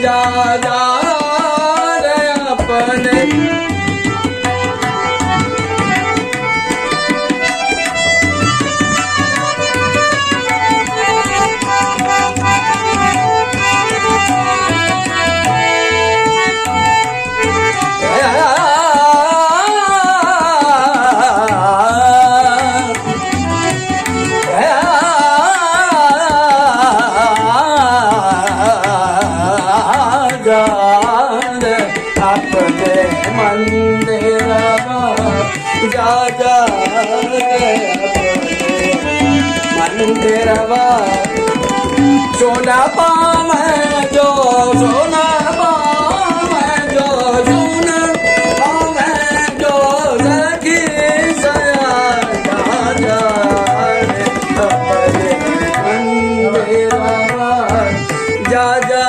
जा जा रे अपने सोना पाम जो सोना पाम जो सोना पाम जो सखी सया जा अपने मंदिरवा जा जा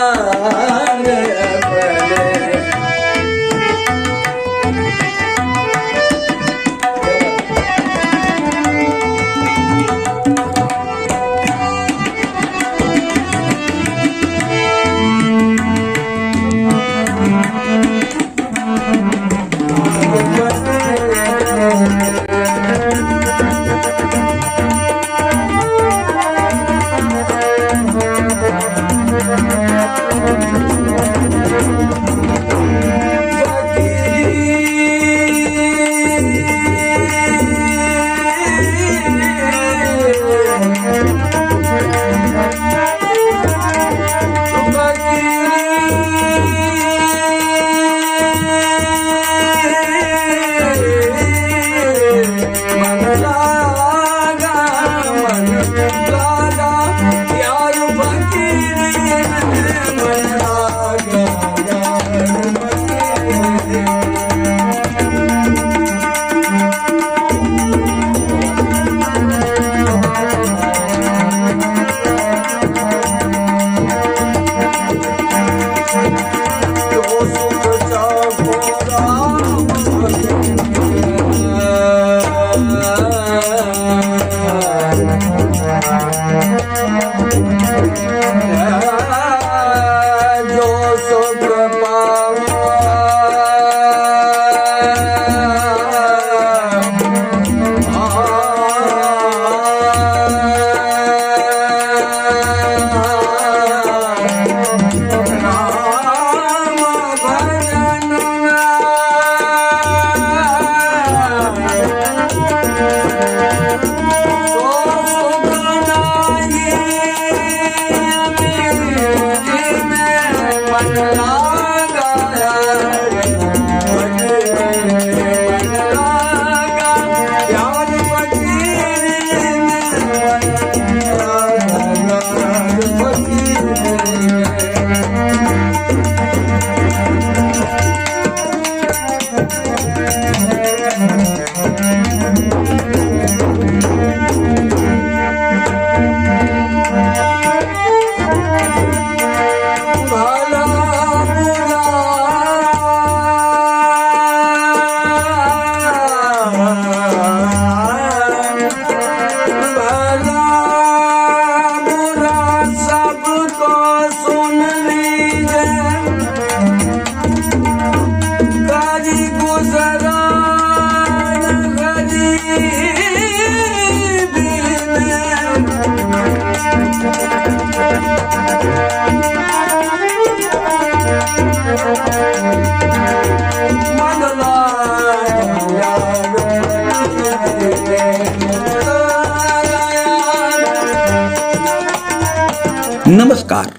नमस्कार,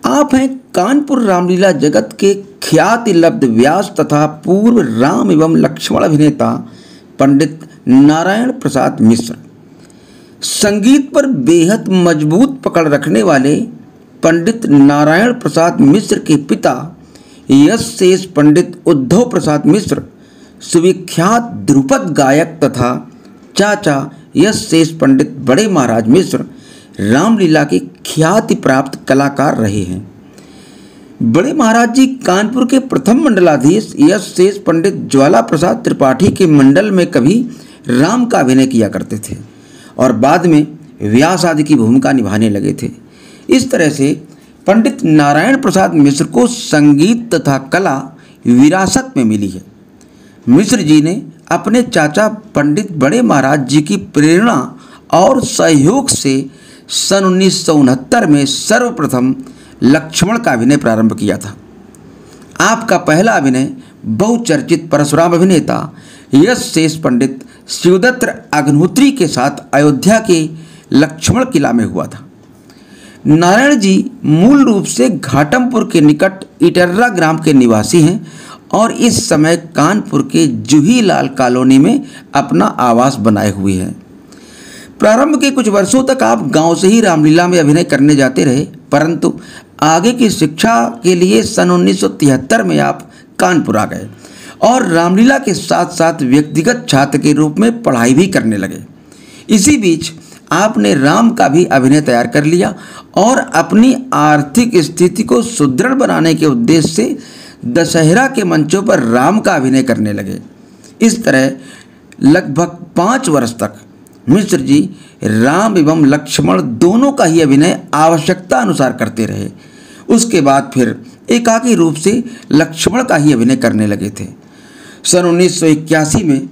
आप हैं कानपुर रामलीला जगत के ख्याति लब्ध व्यास तथा पूर्व राम एवं लक्ष्मण अभिनेता पंडित नारायण प्रसाद मिश्र। संगीत पर बेहद मजबूत पकड़ रखने वाले पंडित नारायण प्रसाद मिश्र के पिता यश शेष पंडित उद्धव प्रसाद मिश्र सुविख्यात ध्रुपद गायक तथा चाचा यश शेष पंडित बड़े महाराज मिश्र रामलीला के ख्याति प्राप्त कलाकार रहे हैं। बड़े महाराज जी कानपुर के प्रथम मंडलाधीश यश शेष पंडित ज्वाला प्रसाद त्रिपाठी के मंडल में कभी राम का अभिनय किया करते थे और बाद में व्यास आदि की भूमिका निभाने लगे थे। इस तरह से पंडित नारायण प्रसाद मिश्र को संगीत तथा कला विरासत में मिली है। मिश्र जी ने अपने चाचा पंडित बड़े महाराज जी की प्रेरणा और सहयोग से सन 1969 में सर्वप्रथम लक्ष्मण का अभिनय प्रारंभ किया था। आपका पहला अभिनय बहुचर्चित परशुराम अभिनेता यश शेष पंडित शिवदत्त अग्निहोत्री के साथ अयोध्या के लक्ष्मण किला में हुआ था। नारायण जी मूल रूप से घाटमपुर के निकट इटर्रा ग्राम के निवासी हैं और इस समय कानपुर के जूही लाल कॉलोनी में अपना आवास बनाए हुए हैं। प्रारंभ के कुछ वर्षों तक आप गांव से ही रामलीला में अभिनय करने जाते रहे, परंतु आगे की शिक्षा के लिए सन 1973 में आप कानपुर आ गए और रामलीला के साथ साथ व्यक्तिगत छात्र के रूप में पढ़ाई भी करने लगे। इसी बीच आपने राम का भी अभिनय तैयार कर लिया और अपनी आर्थिक स्थिति को सुदृढ़ बनाने के उद्देश्य से दशहरा के मंचों पर राम का अभिनय करने लगे। इस तरह लगभग 5 वर्ष तक मिश्र जी राम एवं लक्ष्मण दोनों का ही अभिनय आवश्यकता अनुसार करते रहे। उसके बाद फिर एकाकी रूप से लक्ष्मण का ही अभिनय करने लगे थे। सन 1981 में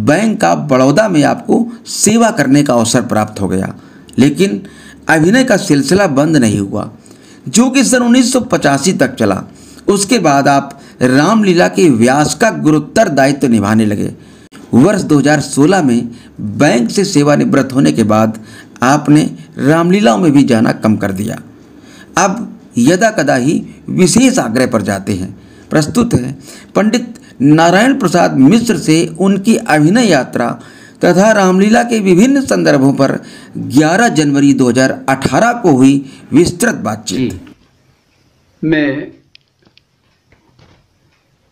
बैंक ऑफ बड़ौदा में आपको सेवा करने का अवसर प्राप्त हो गया, लेकिन अभिनय का सिलसिला बंद नहीं हुआ, जो कि सन 1985 तक चला। उसके बाद आप रामलीला के व्यास का गुरुतर दायित्व निभाने लगे। वर्ष 2016 में बैंक से सेवानिवृत्त होने के बाद आपने रामलीला में भी जाना कम कर दिया। अब यदा कदा ही विशेष आग्रह पर जाते हैं। प्रस्तुत है पंडित नारायण प्रसाद मिश्र से उनकी अभिनय यात्रा तथा रामलीला के विभिन्न संदर्भों पर 11 जनवरी 2018 को हुई विस्तृत बातचीत। मैं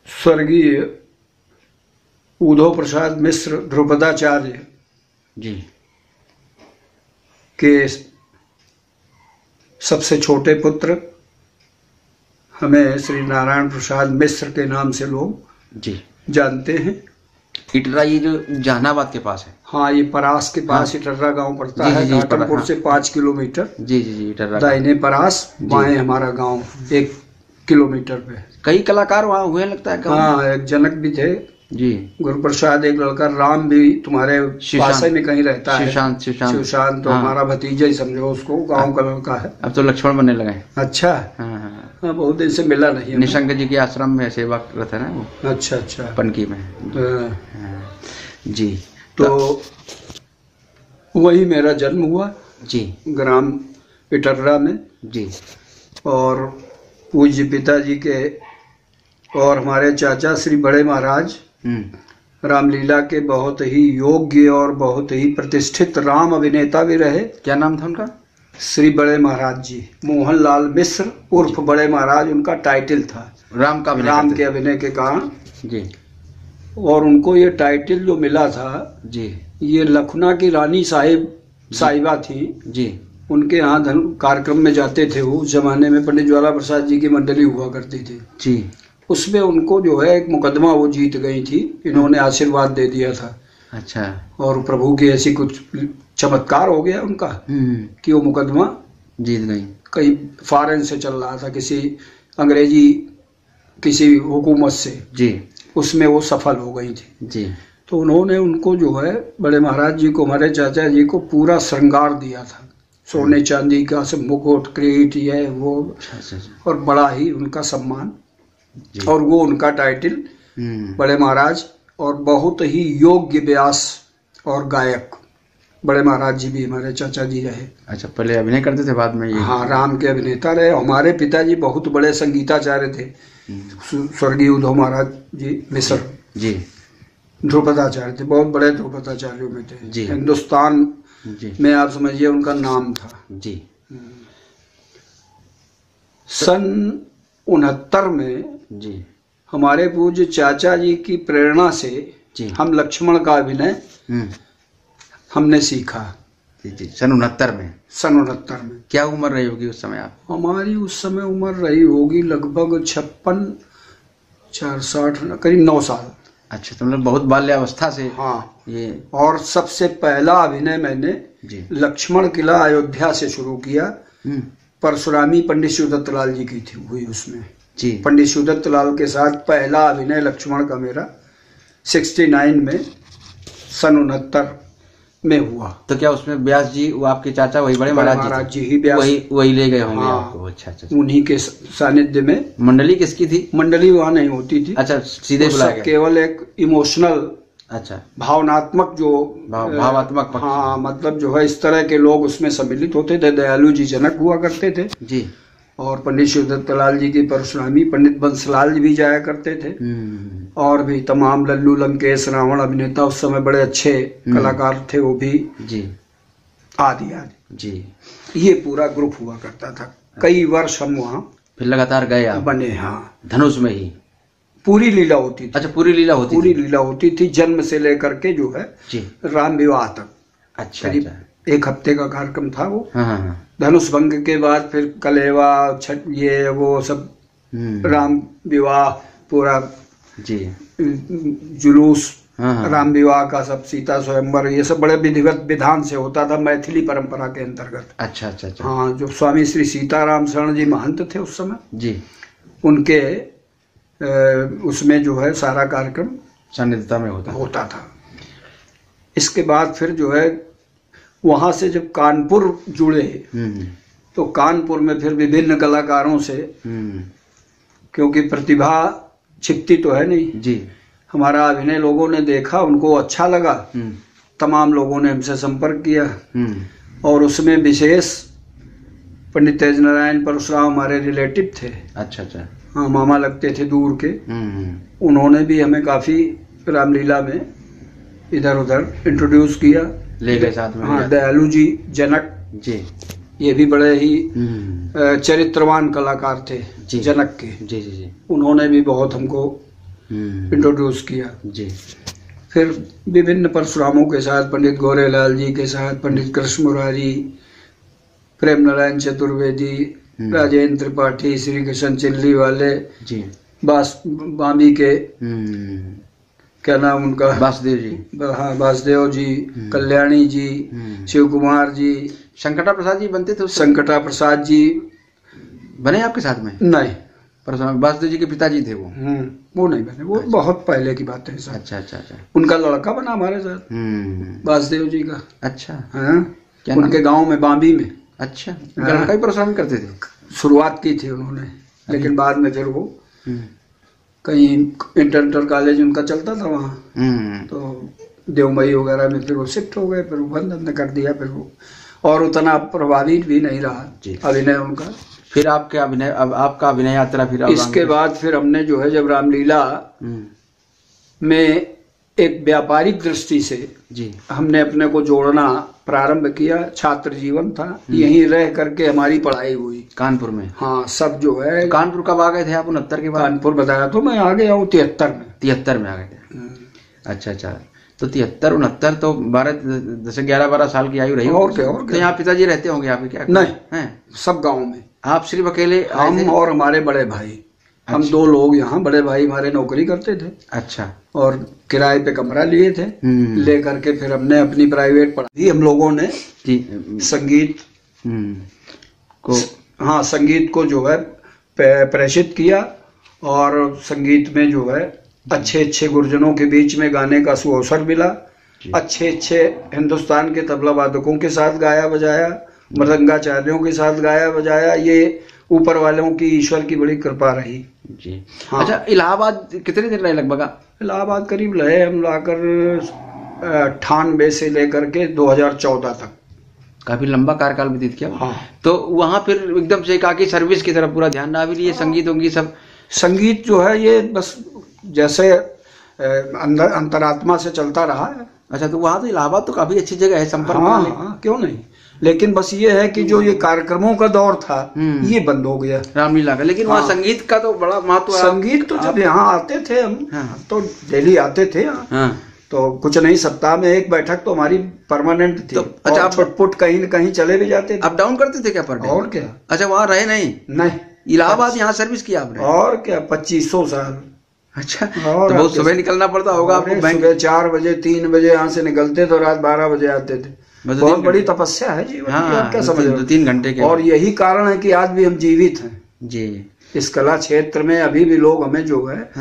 स्वर्गीय उद्धव प्रसाद मिश्र ध्रुपदाचार्य जी के सबसे छोटे पुत्र, हमें श्री नारायण प्रसाद मिश्र के नाम से लोग जी जानते हैं। इटरा ये जो जहानाबाद के पास है। हाँ, ये परास के पास इटर्रा गांव पड़ता है, घाटमपुर से 5 किलोमीटर। जी जी जी इटर्रा दाहिने परास, बाएं हमारा गांव 1 किलोमीटर पे। कई कलाकार वहाँ हुए लगता है। हाँ, एक जनक भी थे जी, गुरु प्रसाद, एक लड़का राम भी तुम्हारे पास में कहीं रहता है, शिवशांत तो हमारा भतीजा ही समझो उसको, गांव का लड़का है। अब तो लक्ष्मण बनने लगे। अच्छा। हाँ, बहुत दिन से मिला नहीं। निशंक जी के आश्रम में सेवा करता है ना वो। अच्छा अच्छा, पनकी में जी। तो वही मेरा जन्म हुआ जी, ग्राम इटर्रा में जी। और पूज्य पिताजी के और हमारे चाचा श्री बड़े महाराज रामलीला के बहुत ही योग्य और बहुत ही प्रतिष्ठित राम अभिनेता भी रहे। क्या नाम था उनका? श्री बड़े महाराज जी, मोहनलाल मिश्र उर्फ बड़े महाराज उनका टाइटल था। राम का राम के अभिनय के कारण जी। और उनको ये टाइटल जो मिला था जी, ये लखनऊ की रानी साहिबा थी जी, उनके यहाँ कार्यक्रम में जाते थे वो। उस जमाने में पंडित ज्वाला प्रसाद जी की मंडली हुआ करती थी जी। उसमें उनको जो है एक मुकदमा वो जीत गई थी, इन्होंने आशीर्वाद दे दिया था। अच्छा। और प्रभु की ऐसी कुछ चमत्कार हो गया उनका कि वो मुकदमा जीत गई। कहीं फॉरेन से चल रहा था, किसी अंग्रेजी किसी हुकूमत से जी, उसमें वो सफल हो गई थी जी। तो उन्होंने उनको जो है बड़े महाराज जी को, हमारे चाचा जी को पूरा श्रृंगार दिया था, सोने चांदी का सब मुकुट, क्रीट, ये वो, और बड़ा ही उनका सम्मान। और वो उनका टाइटल बड़े महाराज, और बहुत ही योग्य व्यास और गायक बड़े महाराज जी भी हमारे चाचा जी रहे। अच्छा, पहले अभिनय करते थे, बाद में ये? हाँ, राम के अभिनेता रहे। हमारे पिताजी बहुत बड़े संगीताचार्य थे, स्वर्गीय उद्धव महाराज जी मिश्र जी, ध्रुपदाचार्य थे, बहुत बड़े ध्रुपदाचार्यों में थे जी। हिंदुस्तान जी में आप समझिए उनका नाम था जी। सन 69 में जी हमारे पूज्य चाचा जी की प्रेरणा से जी हम लक्ष्मण का अभिनय हमने सीखा जी। सन 69 में? सन 69 में। क्या उम्र रही होगी उस समय आप? हमारी उस समय उम्र रही होगी लगभग 56, 460, करीब 9 साल। अच्छा, तो मतलब बहुत बाल्यावस्था से। हाँ ये। और सबसे पहला अभिनय मैंने जी लक्ष्मण किला अयोध्या से शुरू किया। परशुरामी पंडित शिवदत्त लाल जी की थी हुई उसमें जी। पंडित शिवदत्त लाल के साथ पहला अभिनय लक्ष्मण का मेरा 69 में सन 69 में हुआ। तो क्या उसमें व्यास जी वो आपके चाचा वही बड़े महाराज जी ही व्यास वही ले गए होंगे हाँ, आपको। अच्छा, उन्हीं के सानिध्य में। मंडली किसकी थी? मंडली वहाँ नहीं होती थी। अच्छा, सीधे बुलाया गया। केवल एक इमोशनल, अच्छा, भावनात्मक जो भावात्मक पक्ष। हाँ, मतलब जो है इस तरह के लोग उसमें सम्मिलित होते थे। दयालु जी जनक हुआ करते थे जी, और पंडित शिवदत्त लाल जी की परशुरामी, पंडित बंसलाल जी भी जाया करते थे, और भी तमाम लल्लू लंकेश रावण अभिनेता उस समय बड़े अच्छे कलाकार थे वो भी जी, आदि आदि जी। ये पूरा ग्रुप हुआ करता था। कई वर्ष हम वहाँ फिर लगातार गए आप? बने। हाँ, धनुष में ही पूरी लीला होती थी। अच्छा, पूरी लीला होती पूरी लीला होती थी, जन्म से लेकर के जो है जी, राम विवाह तक। अच्छा, करीब 1 हफ्ते का कार्यक्रम था वो। हाँ। धनुष भंग के बाद फिर कलेवा, छठ, ये वो सब, राम विवाह पूरा जी, जुलूस हाँ। राम विवाह का सब, सीता स्वयंवर, ये सब बड़े विधिवत विधान से होता था मैथिली परंपरा के अंतर्गत। अच्छा, अच्छा, अच्छा। हाँ, जो स्वामी श्री सीताराम शरण जी महंत थे उस समय जी, उनके उसमें जो है सारा कार्यक्रम सानिध्यता में होता था। इसके बाद फिर जो है वहाँ से जब कानपुर जुड़े तो कानपुर में फिर विभिन्न कलाकारों से, क्योंकि प्रतिभा छिपती तो है नहीं जी, हमारा अभिनय लोगों ने देखा, उनको अच्छा लगा, तमाम लोगों ने हमसे संपर्क किया, और उसमें विशेष पंडित तेज नारायण परशुराम हमारे रिलेटिव थे। अच्छा, अच्छा, हाँ, मामा लगते थे दूर के। उन्होंने भी हमें काफी रामलीला में इधर उधर इंट्रोड्यूस किया, ले गए साथ में। हाँ, दयालु जी जनक जी, ये भी बड़े ही चरित्रवान कलाकार थे जनक के। जी, जी, जी। उन्होंने भी बहुत हमको इंट्रोड्यूस किया जी। फिर विभिन्न परशुरामों के साथ, पंडित गौरेलाल जी के साथ, पंडित कृष्ण मुरारी, प्रेम नारायण चतुर्वेदी, राजेंद्र त्रिपाठी, श्री कृष्ण चिल्ली वाले जी, बामी के क्या नाम उनका, वासुदेव जी, हाँ, वासुदेव जी, कल्याणी जी, शिव कुमार जी, शंकटा प्रसाद जी बनते थे। शंकटा प्रसाद जी बने आपके साथ में? नहीं, परशुराम वासुदेव जी के पिताजी थे वो नहीं बने, वो बहुत पहले की बात है। अच्छा, अच्छा, अच्छा। उनका लड़का बना हमारे साथ वासुदेव जी का। अच्छा, हाँ, उनके गांव में बांबी में। अच्छा, लड़का ही परशुराम करते थे? शुरुआत की थी उन्होंने, लेकिन बाद में फिर वो कहीं इंटर कॉलेज उनका चलता था वहाँ, तो देवमई वगैरह में फिर वो शिफ्ट हो गए, फिर वो बंद कर दिया, फिर वो और उतना प्रभावित भी नहीं रहा अभिनय उनका। फिर आपके अभिनय, अब आपका अभिनय यात्रा फिर इसके बाद फिर हमने जो है जब रामलीला में एक व्यापारिक दृष्टि से जी हमने अपने को जोड़ना प्रारंभ किया। छात्र जीवन था, यहीं रह करके हमारी पढ़ाई हुई कानपुर में। हाँ, सब जो है। तो कानपुर कब आ गए थे आप? 69 के बाद? कानपुर बताया तो मैं आ गया हूँ 73 में। 73 में आ गए थे। अच्छा, अच्छा। तो 73 69 तो 11-12 साल की आयु रही। और क्या, और क्या। तो यहाँ पिताजी रहते होंगे आपके? क्या नहीं है, सब गाँव में। आप सिर्फ अकेले? हम और हमारे बड़े भाई। अच्छा। हम 2 लोग यहाँ, बड़े भाई हमारे नौकरी करते थे। अच्छा। और किराए पे कमरा लिए थे, लेकर के फिर हमने अपनी प्राइवेट पढ़ाई हम लोगों ने संगीत को, हाँ, संगीत को जो है प्रेषित किया, और संगीत में जो है अच्छे अच्छे गुरुजनों के बीच में गाने का सुअवसर मिला। अच्छे अच्छे हिंदुस्तान के तबला वादकों के साथ गाया बजाया, मृदंगाचार्यों के साथ गाया बजाया। ये ऊपर वालों की, ईश्वर की बड़ी कृपा रही जी। हाँ। अच्छा, इलाहाबाद कितने दिन रहे लगभग? इलाहाबाद करीब रहे हम लाकर 98 से लेकर के 2014 तक। काफी लंबा कार्यकाल व्यतीत किया। हाँ। तो वहाँ फिर एकदम से एकाकी सर्विस की तरफ पूरा ध्यान ना भी लिए? संगीत होंगी सब? संगीत जो है ये बस जैसे अंदर अंतरात्मा से चलता रहा है। अच्छा, तो वहाँ तो इलाहाबाद तो काफी अच्छी जगह है संपर्क। हाँ, क्यों नहीं, लेकिन बस ये है कि जो ये कार्यक्रमों का दौर था ये बंद हो गया रामलीला का। लेकिन वहाँ संगीत का तो बड़ा महत्व। संगीत तो जब यहाँ आते थे हम, तो डेली आते थे। तो कुछ नहीं, सप्ताह में 1 बैठक तो हमारी परमानेंट थी। तो अच्छा, छुटपुट कहीं न कहीं चले भी जाते थे। अप डाउन करते थे क्या पर डे? और क्या। अच्छा, वहाँ रहे नहीं? नहीं, इलाहाबाद यहाँ सर्विस किया आपने? और क्या, 2500 साल। अच्छा, तो बहुत सुबह निकलना पड़ता होगा आपको? बैंक 4 बजे 3 बजे यहाँ से निकलते तो रात 12 बजे आते थे। बहुत बड़ी तपस्या है जीवन की, आप क्या समझ रहे हो? 2-3 घंटे के। और यही कारण है कि आज भी हम जीवित हैं जी। इस कला क्षेत्र में। अभी भी लोग हमें जो है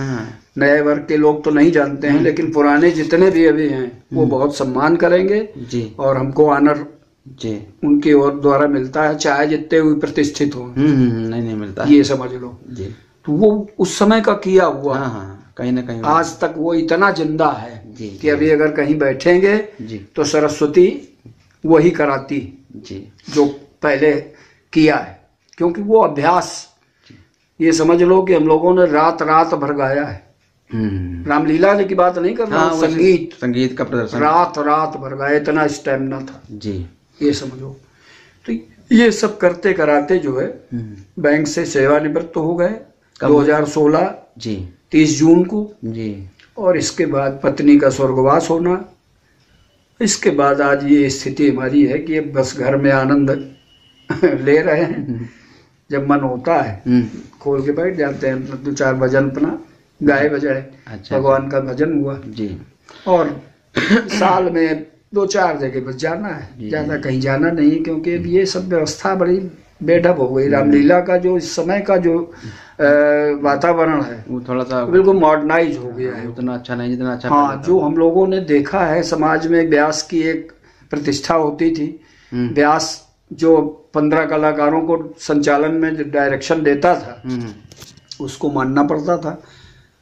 नए वर्ग के लोग तो नहीं जानते हैं, लेकिन पुराने जितने भी अभी हैं वो बहुत सम्मान करेंगे जी। और हमको ऑनर जी उनकी ओर द्वारा मिलता है, चाहे जितने भी प्रतिष्ठित हो। नहीं मिलता, ये समझ लो जी। तो वो उस समय का किया हुआ कहीं ना कहीं आज तक वो इतना जिंदा है जी, कि अभी अगर कहीं बैठेंगे जी, तो सरस्वती वही कराती जी जो पहले किया है, क्योंकि वो अभ्यास, ये समझ लो कि हम लोगों ने रात रात भर गाया है। रामलीला की बात नहीं कर रहा, संगीत का प्रदर्शन रात रात भर गाया, इतना स्टैमिना था जी, ये समझो। तो ये सब करते कराते जो है बैंक से सेवानिवृत्त हो गए 2016 जी 30 जून को जी। और इसके बाद पत्नी का स्वर्गवास होना, इसके बाद आज ये स्थिति हमारी है कि अब बस घर में आनंद ले रहे हैं। जब मन होता है खोल के बैठ जाते हैं, 2-4 भजन अपना गाए बजाए, अच्छा, भगवान का भजन हुआ जी। और साल में 2-4 जगह बस जाना है, ज्यादा कहीं जाना नहीं, क्योंकि अब ये सब व्यवस्था बड़ी बेढब हो गई। रामलीला का जो इस समय का जो वातावरण है वो थोड़ा सा बिल्कुल मॉडर्नाइज हो गया है, उतना अच्छा नहीं जितना अच्छा। हाँ, जो हम लोगों ने देखा है समाज में, व्यास की एक प्रतिष्ठा होती थी। व्यास जो 15 कलाकारों को संचालन में डायरेक्शन देता था उसको मानना पड़ता था।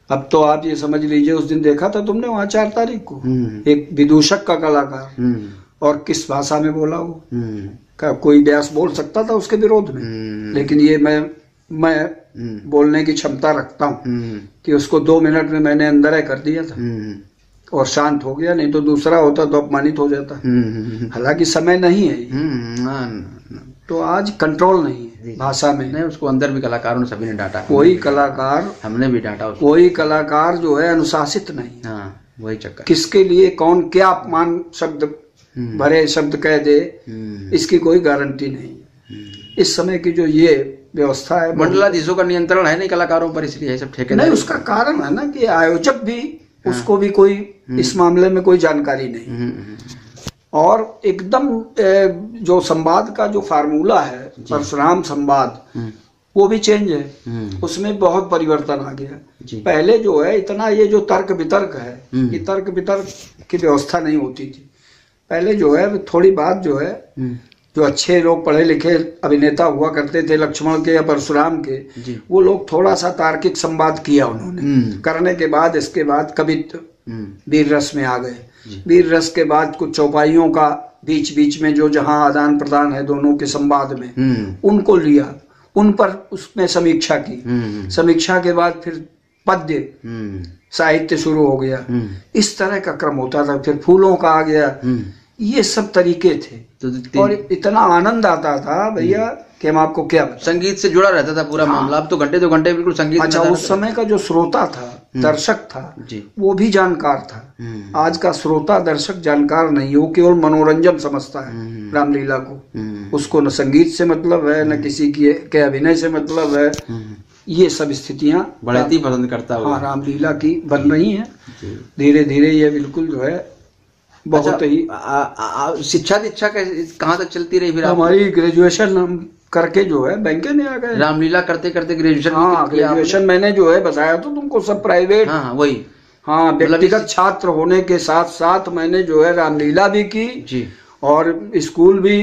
अब तो आप ये समझ लीजिए, उस दिन देखा था तुमने वहाँ 4 तारीख को एक विदूषक का कलाकार, और किस भाषा में बोला वो, कोई व्यास बोल सकता था उसके विरोध में, लेकिन ये मैं बोलने की क्षमता रखता हूँ कि उसको 2 मिनट में मैंने अंदर कर दिया था और शांत हो गया, नहीं तो दूसरा होता तो अपमानित हो जाता। हालांकि समय नहीं है, तो आज कंट्रोल नहीं है भाषा में। नहीं, उसको अंदर भी कलाकारों ने सभी ने डांटा, कोई कलाकार, हमने भी डांटा उसको, कोई कलाकार जो है अनुशासित नहीं। हाँ, वही चक्कर, किसके लिए कौन क्या अपमान शब्द भरे शब्द कह दे, इसकी कोई गारंटी नहीं। इस समय की जो ये व्यवस्था है, मंडलाधीशों का नियंत्रण है नहीं कलाकारों पर, इसलिए सब ठेके नहीं। उसका कारण है ना कि आयोजक भी, उसको भी कोई इस मामले में कोई जानकारी नहीं। और एकदम जो संवाद का जो फार्मूला है, परशुराम संवाद, वो भी चेंज है, उसमें बहुत परिवर्तन आ गया। पहले जो है इतना ये जो तर्क वितर्क है, ये तर्क वितर्क की व्यवस्था नहीं होती थी। पहले जो है थोड़ी बात जो है, जो अच्छे लोग पढ़े लिखे अभिनेता हुआ करते थे, लक्ष्मण के या परशुराम के, वो लोग थोड़ा सा तार्किक संवाद किया उन्होंने, करने के बाद इसके बाद कवित्व वीर रस में आ गए। वीर रस के बाद कुछ चौपाइयों का बीच बीच में जो जहां आदान प्रदान है दोनों के संवाद में, उनको लिया, उन पर उसमें समीक्षा की। समीक्षा के बाद फिर पद्य साहित्य शुरू हो गया। इस तरह का क्रम होता था। फिर फूलों का आ गया। ये सब तरीके थे और इतना आनंद आता था भैया कि हम आपको क्या, संगीत से जुड़ा रहता था पूरा मामला। अब तो घंटे 2 घंटे बिल्कुल संगीत। अच्छा, उस समय का जो श्रोता था, दर्शक था जी, वो भी जानकार था। आज का श्रोता दर्शक जानकार नहीं, वो केवल मनोरंजन समझता है रामलीला को। उसको न संगीत से मतलब है, न किसी के अभिनय से मतलब है। ये सब स्थितियां बढ़ती पसंद करता है। हाँ, रामलीला की बन रही है धीरे धीरे। ये बिल्कुल जो है बहुत ही। शिक्षा दीक्षा कहाँ तक चलती रही? फिर हमारी ग्रेजुएशन हम करके जो है बैंके में आ गए। रामलीला करते करते ग्रेजुएशन? हाँ, ग्रेजुएशन मैंने जो है बताया तो तुमको, सब प्राइवेट। हाँ, वही। हाँ, व्यक्तिगत छात्र होने के साथ साथ मैंने जो है रामलीला भी की जी, और स्कूल भी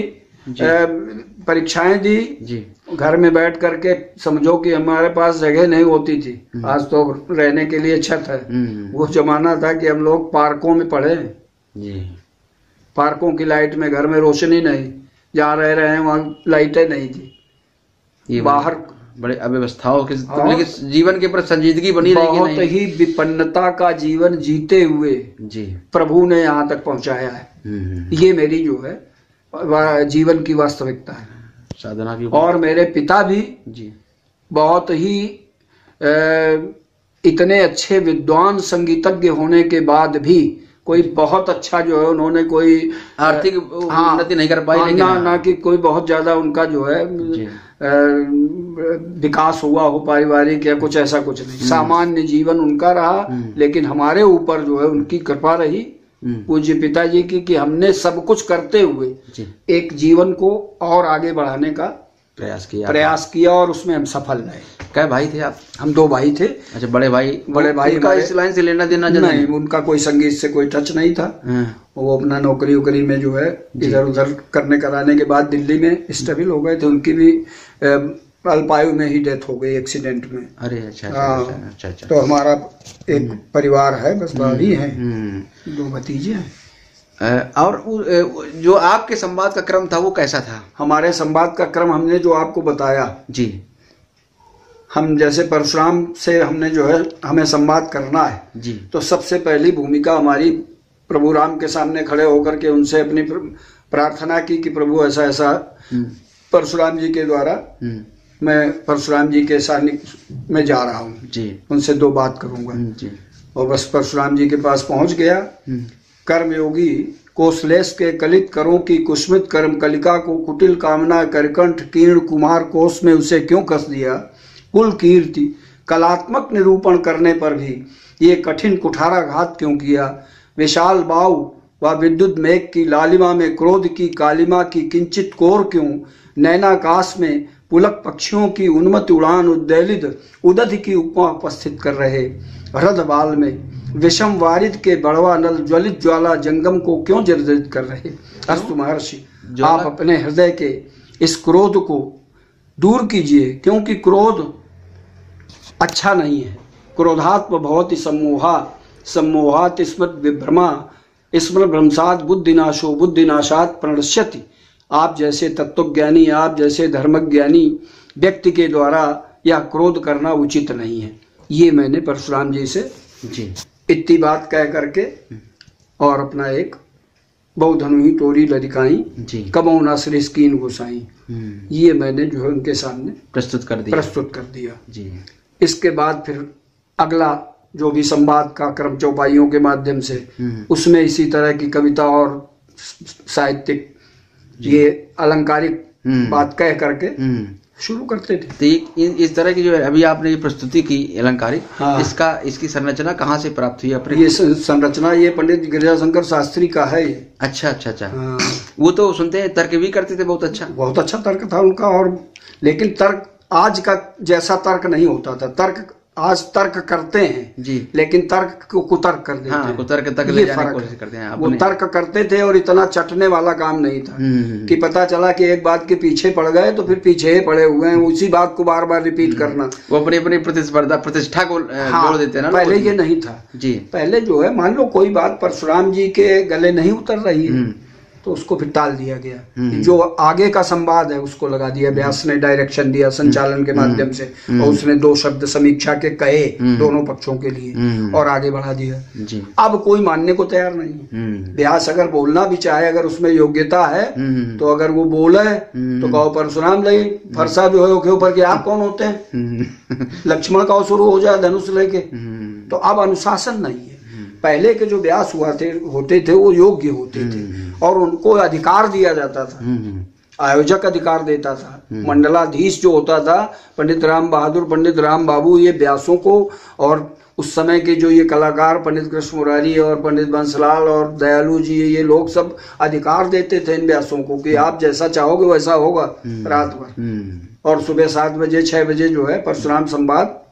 परीक्षाएं दी जी। घर में बैठ करके, समझो कि हमारे पास जगह नहीं होती थी। आज तो रहने के लिए छत है। वो जमाना था कि हम लोग पार्कों में पढ़े जी। पार्कों की लाइट में, घर में रोशनी नहीं, जहाँ रह रहे हैं वहाँ लाइटें नहीं थी। ये बाहर बड़े अव्यवस्थाओं के जीवन के प्रति संजीदगी बनी रही। बहुत ही विपन्नता का जीवन जीते हुए जी प्रभु ने यहाँ तक पहुँचाया है। ये मेरी जो है जीवन की वास्तविकता है, साधना की। और मेरे पिता भी जी बहुत ही इतने अच्छे विद्वान संगीतज्ञ होने के बाद भी कोई बहुत अच्छा जो है उन्होंने कोई आर्थिक उन्नति नहीं कर पाई, ना कि कोई बहुत ज्यादा उनका जो है विकास हुआ हो पारिवारिक या कुछ ऐसा कुछ नहीं। सामान्य जीवन उनका रहा, लेकिन हमारे ऊपर जो है उनकी कृपा रही पूज्य पिताजी की कि हमने सब कुछ करते हुए एक जीवन को और आगे बढ़ाने का प्रयास किया और उसमें हम सफल रहे। क्या भाई थे आप? हम 2 भाई थे। अच्छा, बड़े भाई का इस लाइन से लेना देना नहीं, उनका कोई संगीत से कोई टच नहीं था। वो अपना नौकरी उकरी में जो है इधर उधर करने कराने के बाद दिल्ली में स्टेबल हो गए थे। उनकी भी अल्पायु में ही डेथ हो गई एक्सीडेंट में। अरे अच्छा। तो हमारा एक परिवार है, बस भाभी है, 2 भतीजे हैं। और जो आपके संवाद का क्रम था वो कैसा था? हमारे संवाद का क्रम हमने जो आपको बताया जी, हम जैसे परशुराम से हमने जो है हमें संवाद करना है जी, तो सबसे पहली भूमिका हमारी प्रभु राम के सामने खड़े होकर के उनसे अपनी प्रार्थना की कि प्रभु ऐसा ऐसा परशुराम जी के द्वारा मैं परशुराम जी के सानिध्य में जा रहा हूँ जी, उनसे 2 बात करूंगा जी। और बस परशुराम जी के पास पहुंच गया। कर्मयोगी कोशलेश के कलित करों की कुस्मित कर्म कलिका को कुटिल कामना करकंठ कीर्ण कुमार कोश में उसे क्यों कस दिया। कुल कीर्ति कलात्मक निरूपण करने पर भी ये कठिन कुठाराघात क्यों किया। विशाल बाऊ व विद्युत मेघ की लालिमा में क्रोध की कालिमा की किंचित कोर क्यों। नैनाकाश में पुलक पक्षियों की उन्मत्त उड़ान उद्वेलित उदध की उपमा उपस्थित कर रहे। हृद बाल में विषम वारिद के बड़वा नल ज्वलित ज्वाला जंगम को क्यों जर्जरित कर रहे। अस्तु महर्षि, आप अपने हृदय के इस क्रोध को दूर कीजिए, क्योंकि क्रोध अच्छा नहीं है। क्रोधात्म भवति सम्मोहात् स्मृत विभ्रमा स्मृत भ्रंशात् बुद्धिनाशो बुद्धिनाशात् प्रणश्यति। आप जैसे तत्वज्ञानी, आप जैसे धर्मज्ञानी व्यक्ति के द्वारा यह क्रोध करना उचित नहीं है। ये मैंने परशुराम जी से जी इतनी बात कह करके और अपना एक बहुधनुही टोरी लदिकाई कबौ न श्रेष्ठ कीन गोसाई, ये मैंने जो है उनके सामने प्रस्तुत कर दिया जी। इसके बाद फिर अगला जो भी संवाद का क्रम चौपाइयों के माध्यम से उसमें इसी तरह की कविता और साहित्यिक ये अलंकारिक बात कह करके शुरू करते थे। तो इस तरह की जो अभी आपने ये प्रस्तुति की अलंकारिक, इसकी संरचना कहाँ से प्राप्त हुई अपने? ये संरचना ये पंडित गिरिजाशंकर शास्त्री का है ये। अच्छा। वो तो सुनते हैं, तर्क भी करते थे, बहुत अच्छा तर्क था उनका। और लेकिन तर्क आज का जैसा तर्क नहीं होता था। तर्क आज तर्क करते हैं जी, लेकिन तर्क को कुतर्क कर देते हैं। कुतर्क तक ले जाने की कोशिश करते हैं। वो तर्क करते थे और इतना चटने वाला काम नहीं था कि पता चला कि एक बात के पीछे पड़ गए तो फिर पीछे ही पड़े हुए हैं, उसी बात को बार बार रिपीट करना। वो अपनी प्रतिष्ठा को जोड़ देते हैं ना। पहले ये नहीं था जी। पहले जो है मान लो कोई बात परशुराम जी के गले नहीं उतर रही है तो उसको फिर टाल दिया गया। जो आगे का संवाद है उसको लगा दिया। व्यास ने डायरेक्शन दिया संचालन के माध्यम से और उसने 2 शब्द समीक्षा के कहे दोनों पक्षों के लिए और आगे बढ़ा दिया जी। अब कोई मानने को तैयार नहीं। व्यास अगर बोलना भी चाहे, अगर उसमें योग्यता है तो अगर वो बोले तो कहो परशुराम लई फरसा जो है के ऊपर कि आप कौन होते हैं। लक्ष्मण का शुरू हो जाए धनुष लेके। तो अब अनुशासन नहीं है। पहले के जो व्यास होते थे वो योग्य होते थे और उनको अधिकार दिया जाता था। आयोजक अधिकार देता था। मंडलाधीश जो होता था पंडित राम बहादुर, पंडित राम बाबू, ये व्यासों को और उस समय के जो ये कलाकार पंडित कृष्ण मुरारी और पंडित बंसलाल और दयालु जी, ये लोग सब अधिकार देते थे इन व्यासों को कि आप जैसा चाहोगे वैसा होगा रात भर। और सुबह 7 बजे 6 बजे जो है परशुराम संवाद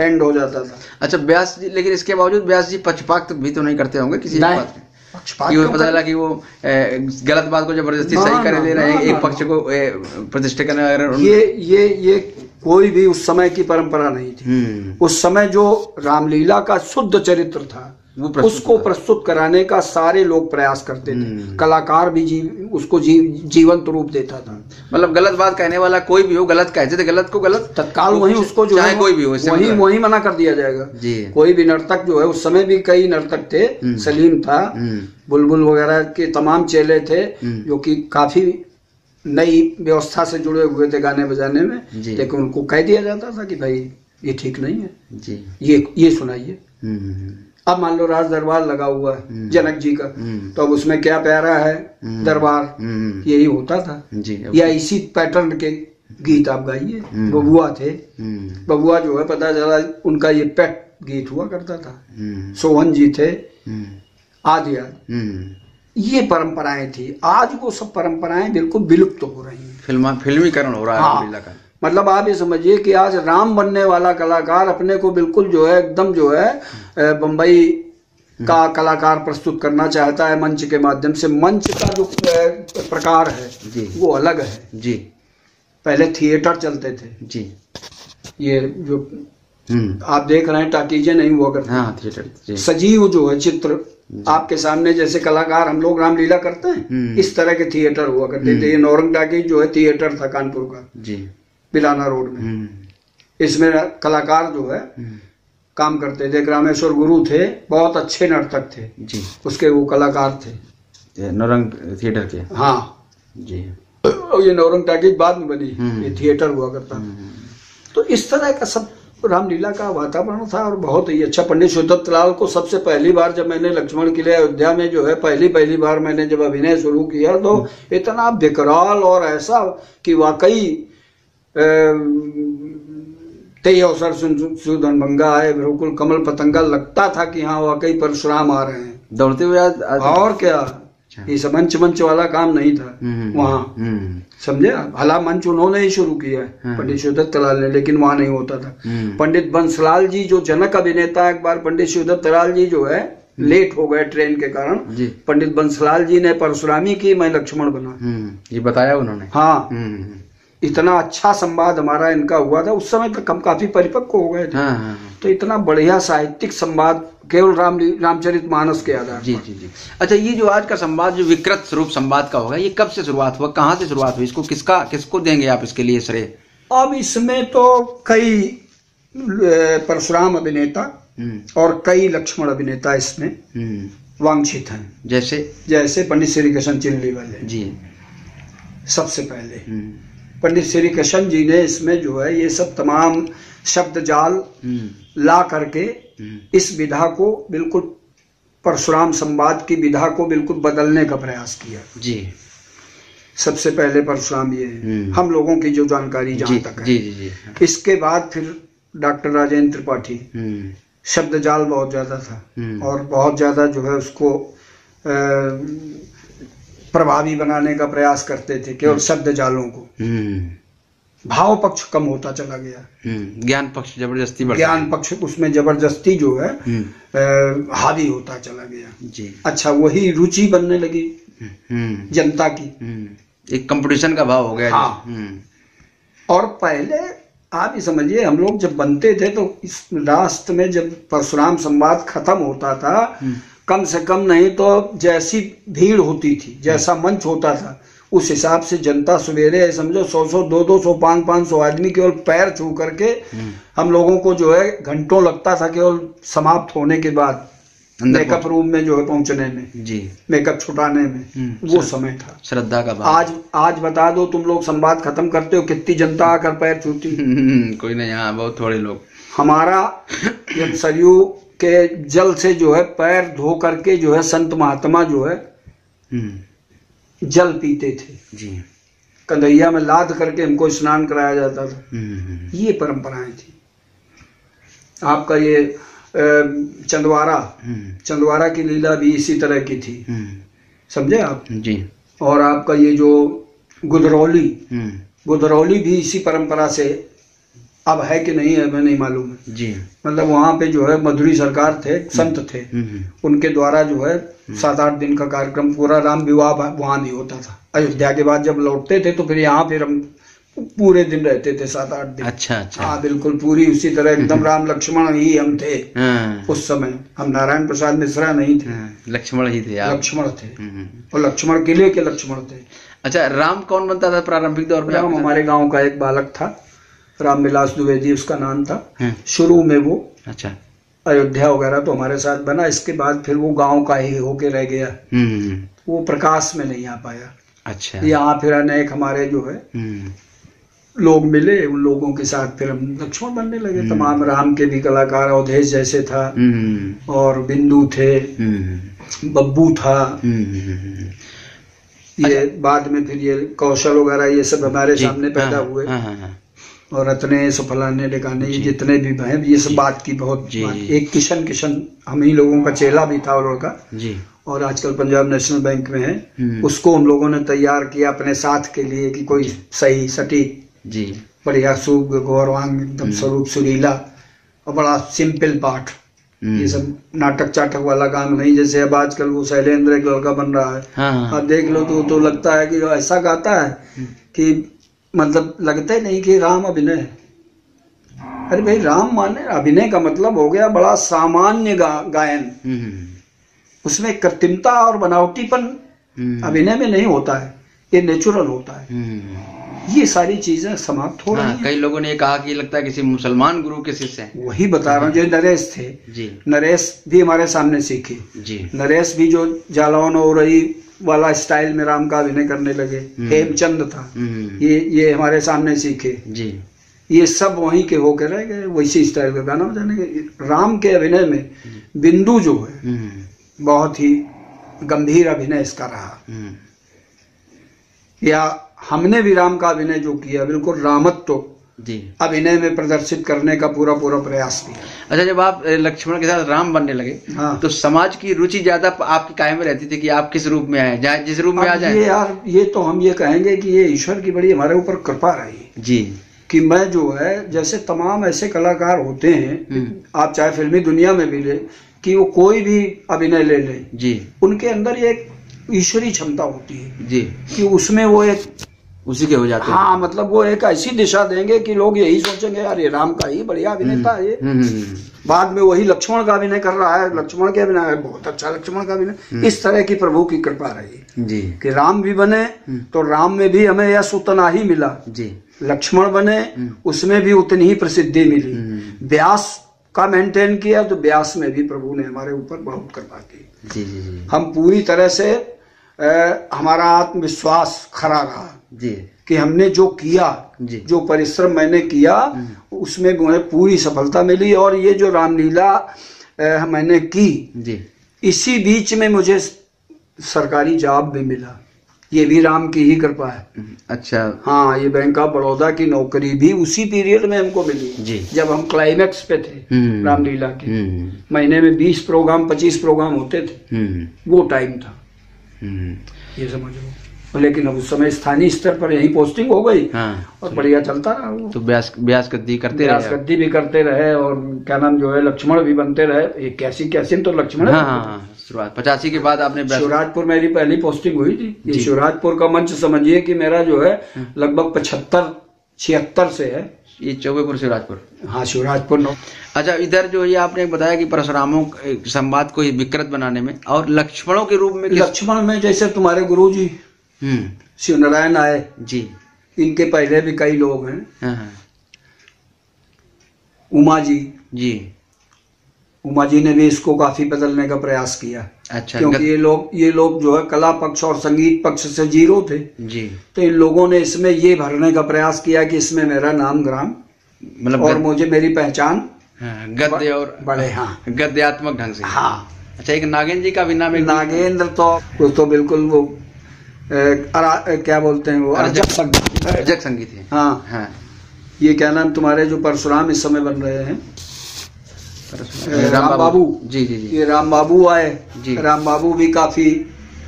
एंड हो जाता था। अच्छा, व्यास जी, लेकिन इसके बावजूद व्यास जी पक्षपात भी तो नहीं करते होंगे किसी बात में? पता चला कि वो गलत बात को जबरदस्ती सही कर दे रहे हैं, एक पक्ष को प्रतिष्ठा करना। ये कोई भी उस समय की परंपरा नहीं थी। उस समय जो रामलीला का शुद्ध चरित्र था उसको प्रस्तुत कराने का सारे लोग प्रयास करते थे। कलाकार भी उसको जीवंत रूप देता था। मतलब गलत बात कहने वाला कोई भी हो, गलत कहते थे, गलत को गलत तत्काल वही उसको जो है कोई भी हो वही मना कर दिया जाएगा जी। कोई भी नर्तक जो है, उस समय भी कई नर्तक थे, सलीम था, बुलबुल वगैरह के तमाम चेले थे जो कि काफी नई व्यवस्था से जुड़े हुए थे गाने बजाने में, लेकिन उनको कह दिया जाता था कि भाई ये ठीक नहीं है जी, ये सुनाइए। अब मान लो राज दरबार लगा हुआ है जनक जी का, तो अब उसमें क्या प्यारा है दरबार, यही होता था जी। या इसी पैटर्न के गीत आप गाइए। बबुआ थे, बबुआ जो है पता चला उनका ये पेट गीत हुआ करता था। सोहन जी थे, आदि आदि, ये परंपराएं थी। आज वो सब परंपराएं बिल्कुल विलुप्त हो रही हैं। फिल्मीकरण हो रहा है रामलीला का। मतलब आप ये समझिए कि आज राम बनने वाला कलाकार अपने को बिल्कुल जो है एकदम जो है बम्बई का कलाकार प्रस्तुत करना चाहता है मंच के माध्यम से। मंच का जो प्रकार है वो अलग है जी। पहले थिएटर चलते थे जी, ये जो आप देख रहे हैं टाकीजें नहीं हुआ करती। हाँ, थिएटर सजीव जो है चित्र आपके सामने, जैसे कलाकार हम लोग रामलीला करते हैं इस तरह के थिएटर हुआ करते थे। ये नौरंग टाकीज जो है थिएटर था कानपुर का जी, बिलाना रोड में। इसमें कलाकार जो है काम करते थे। ग्रामेश्वर गुरु थे, बहुत अच्छे नर्तक थे जी, उसके वो कलाकार थे नौरंग थिएटर के। हाँ जी, ये नौरंग टाकीज बाद में बनी, ये थिएटर हुआ करता। तो इस तरह का सब रामलीला का वातावरण था और बहुत ही अच्छा। पंडित शिवदत्त लाल को सबसे पहली बार जब मैंने लक्ष्मण किले अयोध्या में जो है पहली बार मैंने जब अभिनय शुरू किया तो इतना विकराल और ऐसा कि वाकई तेई अवसर सुधनभंगा है, बिल्कुल कमल पतंगा लगता था कि हाँ वाकई परशुराम आ रहे हैं दौड़ते हुए। और क्या, इस मंच वाला काम नहीं था वहाँ, समझे आप। भला मंच उन्होंने ही शुरू किया है पंडित शिवदत्त लाल ने, लेकिन वहाँ नहीं होता था। पंडित बंसलाल जी जो जनक अभिनेता, एक बार पंडित शिवदत्त लाल जी जो है लेट हो गए ट्रेन के कारण, पंडित बंसलाल जी ने परशुरामी की, मैं लक्ष्मण बना, ये बताया उन्होंने। हाँ, इतना अच्छा संवाद हमारा इनका हुआ था। उस समय तक हम काफी परिपक्व हो गए थे। तो इतना बढ़िया साहित्यिक संवाद केवल रामचरित मानस के आधार जी जी जी। अच्छा, ये जो आज का संवाद जो विकृत स्वरूप संवाद का होगा, ये कब से शुरुआत हुआ, कहाँ से शुरुआत हुई, इसको किसको देंगे आप इसके लिए श्रेय? अब इसमें तो कई परशुराम अभिनेता और कई लक्ष्मण अभिनेता इसमें वांछित हैं। जैसे पंडित श्री कृष्ण चिल्ली वाले जी, सबसे पहले पंडित श्री कृष्ण जी ने इसमें जो है ये सब तमाम शब्द जाल ला करके इस विधा को बिल्कुल परशुराम संवाद की विधा को बिल्कुल बदलने का प्रयास किया जी। सबसे पहले परशुराम ये हम लोगों की जो जानकारी जहाँ तक है जी, जी, जी। इसके बाद फिर डॉक्टर राजेंद्र त्रिपाठी, शब्द जाल बहुत ज्यादा था और बहुत ज्यादा जो है उसको प्रभावी बनाने का प्रयास करते थे, केवल शब्द जालों को। भाव पक्ष कम होता चला गया, ज्ञान पक्ष जबरदस्ती ज्ञान पक्ष उसमें जबरदस्ती जो है हावी होता चला गया जी। अच्छा, वही रुचि बनने लगी जनता की, एक कंपटीशन का भाव हो गया। हाँ। और पहले आप ही समझिए, हम लोग जब बनते थे तो इस राष्ट्र में जब परशुराम संवाद खत्म होता था, कम से कम नहीं तो जैसी भीड़ होती थी, जैसा मंच होता था, उस हिसाब से जनता सवेरे समझो 100 200 500 आदमी केवल पैर छू करके हम लोगों को जो है घंटों लगता था केवल समाप्त होने के बाद मेकअप रूम में जो है पहुंचने में जी, मेकअप छुटाने में। वो समय था श्रद्धा का भाव। आज बता दो, तुम लोग संवाद खत्म करते हो, कितनी जनता आकर पैर छूती? कोई नहीं, यहाँ बहुत थोड़े लोग। हमारा जब सरयू के जल से जो है पैर धो करके जो है संत महात्मा जो है जल पीते थे जी, कंदैया में लाद करके हमको स्नान कराया जाता था। ये परंपराएं थी। आपका ये चंदवारा की लीला भी इसी तरह की थी, समझे आप जी। और आपका ये जो गुदरौली भी इसी परंपरा से, अब है कि नहीं है मैं नहीं मालूम है जी। मतलब वहाँ पे जो है मधुरी सरकार थे, संत थे, उनके द्वारा जो है 7-8 दिन का कार्यक्रम, पूरा राम विवाह वहाँ भी होता था। अयोध्या के बाद जब लौटते थे तो फिर यहाँ फिर हम पूरे दिन रहते थे, 7-8 दिन। अच्छा। हाँ बिल्कुल, पूरी उसी तरह एकदम राम लक्ष्मण ही हम थे उस समय। हम नारायण प्रसाद मिश्रा नहीं थे, लक्ष्मण ही थे, लक्ष्मण थे और लक्ष्मण किले के लक्ष्मण थे। अच्छा, राम कौन बनता था प्रारंभिक दौर में? राम हमारे गाँव का एक बालक था, राम विलास द्विवेदी उसका नाम था। शुरू में वो अच्छा अयोध्या वगैरह तो हमारे साथ बना, इसके बाद फिर वो गांव का ही होके रह गया, वो प्रकाश में नहीं आ पाया। अच्छा, यहाँ फिर अनेक हमारे जो है लोग मिले, उन लोगों के साथ फिर हम लक्ष्मण बनने लगे। तमाम राम के भी कलाकार, अवधेश जैसे था और बिंदु थे, बब्बू था। ये बाद में फिर ये कौशल वगैरह ये सब हमारे सामने पैदा हुए, और रत्ने फलाने ढिकाने ये जितने भी हैं, ये सब बात की बहुत। एक किशन हम ही लोगों का चेला भी था वो लड़का जी, और आजकल पंजाब नेशनल बैंक में है। उसको हम लोगों ने तैयार किया अपने साथ के लिए कि कोई सही सटीक जी बढ़िया सूप गौरवांग एकदम स्वरूप सुरीला और बड़ा सिंपल पाठ। ये सब नाटक चाटक वाला काम नहीं, जैसे अब आजकल वो शैलेंद्र एक लड़का बन रहा है। हाँ। अब देख लो तो लगता है कि ऐसा गाता है कि मतलब लगता ही नहीं कि राम अभिनय है। अरे भाई राम माने अभिनय का मतलब हो गया बड़ा सामान्य गायन। उसमें कृत्रिमता और बनावटीपन अभिनय में नहीं होता है, ये नेचुरल होता है। ये सारी चीजें समाप्त हो रही हैं। कई लोगों ने कहा कि लगता है किसी मुसलमान गुरु के शिष्य हैं। वही बता रहा हूँ, जो नरेश थे जी, नरेश भी हमारे सामने सीखे जी। नरेश भी जो जालौन और रही वाला स्टाइल में राम का अभिनय करने लगे। हेमचंद था, ये हमारे सामने सीखे जी। ये सब वहीं के होकर रह गए, वैसे स्टाइल का गाना बजाने। राम के अभिनय में बिंदु जो है बहुत ही गंभीर अभिनय इसका रहा। या हमने भी राम का अभिनय जो किया बिल्कुल रामत्व जी अभिनय में प्रदर्शित करने का पूरा प्रयास किया। अच्छा, जब आप लक्ष्मण के साथ राम बनने लगे हाँ। तो समाज की रुचि ज्यादा आपकी कायम में रहती थी कि आप किस रूप में आए, जाए जिस रूप में आ जाए। ये यार ये तो हम ये कहेंगे कि ये ईश्वर की बड़ी हमारे ऊपर कृपा रही जी, कि मैं जो है जैसे तमाम ऐसे कलाकार होते हैं, आप चाहे फिल्मी दुनिया में भी ले कि वो कोई भी अभिनय ले ले जी, उनके अंदर एक ईश्वरी क्षमता होती है जी, कि उसमें वो एक उसी के हो जाते हैं। हाँ, मतलब वो एक ऐसी दिशा देंगे कि लोग यही सोचेंगे यार ये राम का ही बढ़िया अभिनेता है ये। बाद में वही लक्ष्मण का अभिनय कर रहा है, लक्ष्मण के अभिनय बहुत अच्छा लक्ष्मण का अभिनय। इस तरह की प्रभु की कृपा रही जी, कि राम भी बने तो राम में भी हमें यश उतना ही मिला जी, लक्ष्मण बने उसमें भी उतनी ही प्रसिद्धि मिली। व्यास का मेंटेन किया तो व्यास में भी प्रभु ने हमारे ऊपर बहुत कृपा की जी, जी। हम पूरी तरह से हमारा आत्मविश्वास खरा रहा जी, कि हमने जो किया जी, जो परिश्रम मैंने किया उसमें मुझे पूरी सफलता मिली। और ये जो रामलीला मैंने की जी, इसी बीच में मुझे सरकारी जॉब भी मिला, ये भी राम की ही कृपा है। अच्छा हाँ, ये बैंक ऑफ बड़ौदा की नौकरी भी उसी पीरियड में हमको मिली जी, जब हम क्लाइमैक्स पे थे रामलीला के। महीने में 20 प्रोग्राम 25 प्रोग्राम होते थे, वो टाइम था ये समझ लो। लेकिन अब उस समय स्थानीय स्तर पर यही पोस्टिंग हो गई हाँ, और बढ़िया चलता रहा वो। तो ब्यास गद्दी करते रहे, ब्यास गद्दी भी करते रहे और क्या नाम जो है लक्ष्मण भी बनते रहे। कैसी तो लक्ष्मण हाँ, शुरुआत 85 के बाद आपने शिवराजपुर मेरी पहली पोस्टिंग हुई थी। ये शिवराजपुर का मंच समझिए कि मेरा जो है लगभग 75-76 से है। ये चौबेपुर शिवराजपुर हाँ, शिवराजपुर। अच्छा, इधर जो ये आपने बताया कि परशुरामों संवाद को विकृत बनाने में और लक्ष्मणों के रूप में, लक्ष्मण में जैसे तुम्हारे गुरु जी शिव नारायण आए जी, इनके पहले भी कई लोग हैं। उमा जी उमा जी ने भी इसको काफी बदलने का प्रयास किया। अच्छा, क्योंकि ये लोग जो है कला पक्ष और संगीत पक्ष से जीरो थे जी, तो इन लोगों ने इसमें ये भरने का प्रयास किया कि इसमें मेरा नाम ग्राम मतलब और मुझे मेरी पहचान गद्य और बड़े हाँ गद्यात्मक ढंग से हाँ। अच्छा, एक नागेंद्र जी का भी नाम, नागेंद्र तो बिल्कुल वो क्या बोलते हैं वो अर्जक संगीत है हाँ। ये क्या नाम तुम्हारे जो परशुराम इस समय बन रहे हैं राम बाबू जी, ये राम बाबू आए जी, राम बाबू भी काफी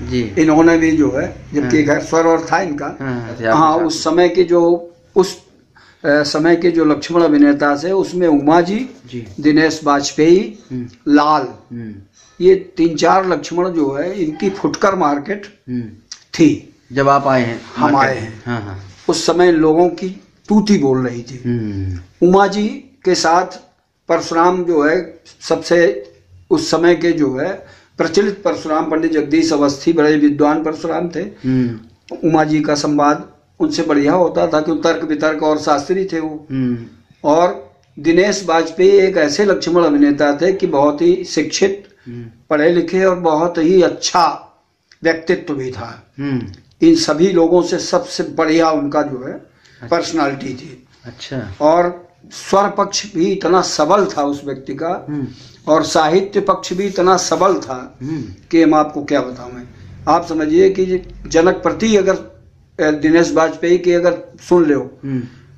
जी, इन्होंने भी जो है जबकि घर स्वर और था इनका हाँ, उस समय के जो लक्ष्मण अभिनेता से उसमें उमा जी, दिनेश बाजपेयी, लाल, ये 3-4 लक्ष्मण जो है इनकी फुटकर मार्केट थी जब आप आए हैं। हम आए हैं उस समय लोगों की तूती बोल रही थी। उमा जी के साथ परशुराम जो है सबसे उस समय के जो है प्रचलित परशुराम पंडित जगदीश अवस्थी बड़े विद्वान परशुराम थे। उमा जी का संवाद उनसे बढ़िया होता था कि तर्क वितर्क और शास्त्री थे वो। और दिनेश बाजपेयी एक ऐसे लक्ष्मण अभिनेता थे कि बहुत ही शिक्षित, पढ़े लिखे और बहुत ही अच्छा व्यक्तित्व भी था। इन सभी लोगों से सबसे बढ़िया उनका जो है पर्सनालिटी थी। अच्छा, और स्वर पक्ष भी इतना सबल था उस व्यक्ति का और साहित्य पक्ष भी इतना सबल था कि हम आपको क्या बताऊं। मैं आप समझिए कि जनक प्रति अगर दिनेश बाजपेयी की अगर सुन लो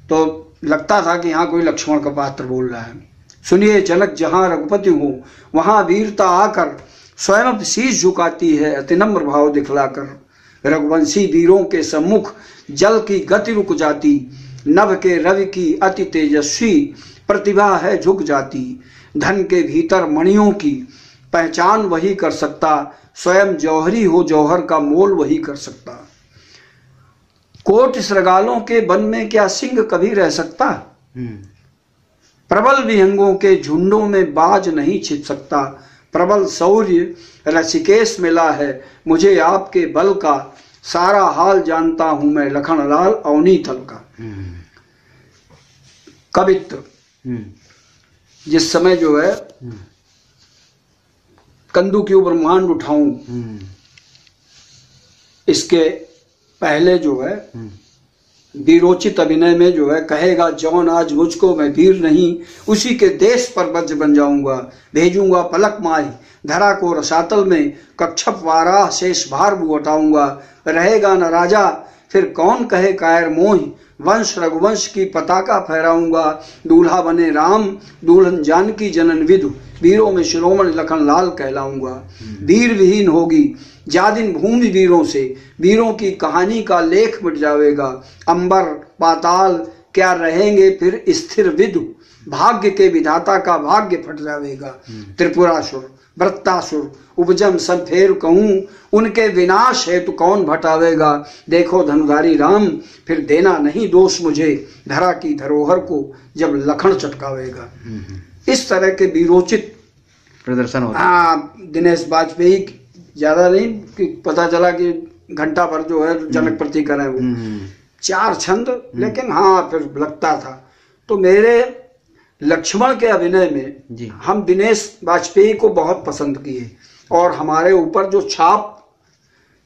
तो लगता था कि यहाँ कोई लक्ष्मण का पात्र बोल रहा है। सुनिए, जनक जहाँ रघुपति हो वहां वीरता आकर स्वयं शीश झुकाती है अति नम्र भाव दिखलाकर। रघुवंशी वीरों के सम्मुख जल की गति रुक जाती, नभ के रवि की अति तेजस्वी प्रतिभा है झुक जाती। धन के भीतर मणियों की पहचान वही कर सकता, स्वयं जौहरी हो जौहर का मोल वही कर सकता। कोट श्रृगालों के वन में क्या सिंह कभी रह सकता, प्रबल विहंगों के झुंडों में बाज नहीं छिप सकता। प्रबल शौर्य ऋषिकेश मिला है मुझे आपके बल का, सारा हाल जानता हूं मैं लखनलाल अवनी थल का। कवित्व जिस समय जो है कंदू क्यों ब्रह्मांड उठाऊं, इसके पहले जो है वीरोचित अभिनय में जो है कहेगा जौन आज मुझको मैं वीर नहीं, उसी के देश पर वज्र बन जाऊंगा। भेजूंगा पलक माही धरा को रसातल में, कक्षप वाराह शेष भार बुटाऊंगा। रहेगा न राजा फिर कौन कहे कायर मोहि, वंश रघुवंश की पताका फहराऊंगा। दूल्हा बने राम दुल्हन जानकी जनन विदु, वीरों में शिरोमणि लखन लाल कहलाऊंगा। वीर विहीन होगी जादिन भूमि वीरों से, वीरों की कहानी का लेख मिट जाएगा। अंबर पाताल क्या रहेंगे फिर स्थिर विदु, भाग्य के विधाता का भाग्य फट जाएगा। त्रिपुरासुर वृत्तासुर उपजम सब फेर कहूं, उनके विनाश है तो कौन भटावेगा। देखो धनुधारी राम फिर देना नहीं दोष मुझे, धरा की धरोहर को जब लखन चटकावेगा। इस तरह के वीरोचित प्रदर्शन होता। हाँ, दिनेश बाजपेयी ज्यादा नहीं कि पता चला कि घंटा भर जो है जनक प्रति करें वो 4 छंद, लेकिन हाँ फिर लगता था। तो मेरे लक्ष्मण के अभिनय में हम दिनेश बाजपेयी को बहुत पसंद किए और हमारे ऊपर जो छाप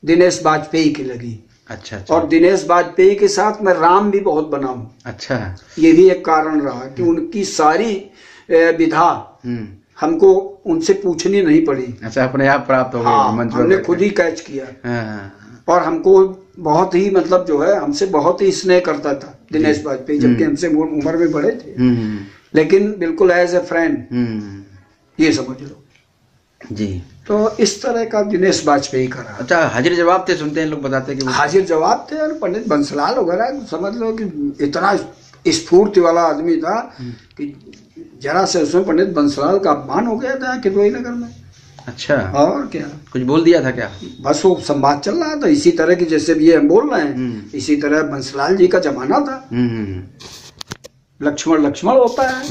दिनेश बाजपेयी की लगी। अच्छा। और दिनेश बाजपेयी के साथ मैं राम भी बहुत बना हूँ। अच्छा। ये भी एक कारण रहा कि उनकी सारी विधा हमको उनसे पूछनी नहीं पड़ी। अच्छा, अपने आप प्राप्त हो गई। हाँ, हमने खुद ही कैच किया। और हमको बहुत ही मतलब जो है हमसे बहुत ही स्नेह करता था दिनेश बाजपेयी, जबकि हमसे उम्र में बड़े थे, लेकिन बिल्कुल एज ए फ्रेंड ये समझ लो जी। तो इस तरह का दिनेश बाजपेयी का रहा। अच्छा, हाजिर जवाब थे सुनते हैं लोग, बताते हैं कि हाजिर जवाब थे। और पंडित बंसलाल वगैरह समझ लो कि इतना स्फूर्ति वाला आदमी था कि जरा से उसमें पंडित बंसलाल का अपमान हो गया था किदवई नगर में। अच्छा। और क्या कुछ बोल दिया था क्या? बस वो संवाद चल रहा था इसी तरह की जैसे भी ये हम बोल रहे हैं, इसी तरह बंसलाल जी का जमाना था। लक्ष्मण लक्ष्मण होता है,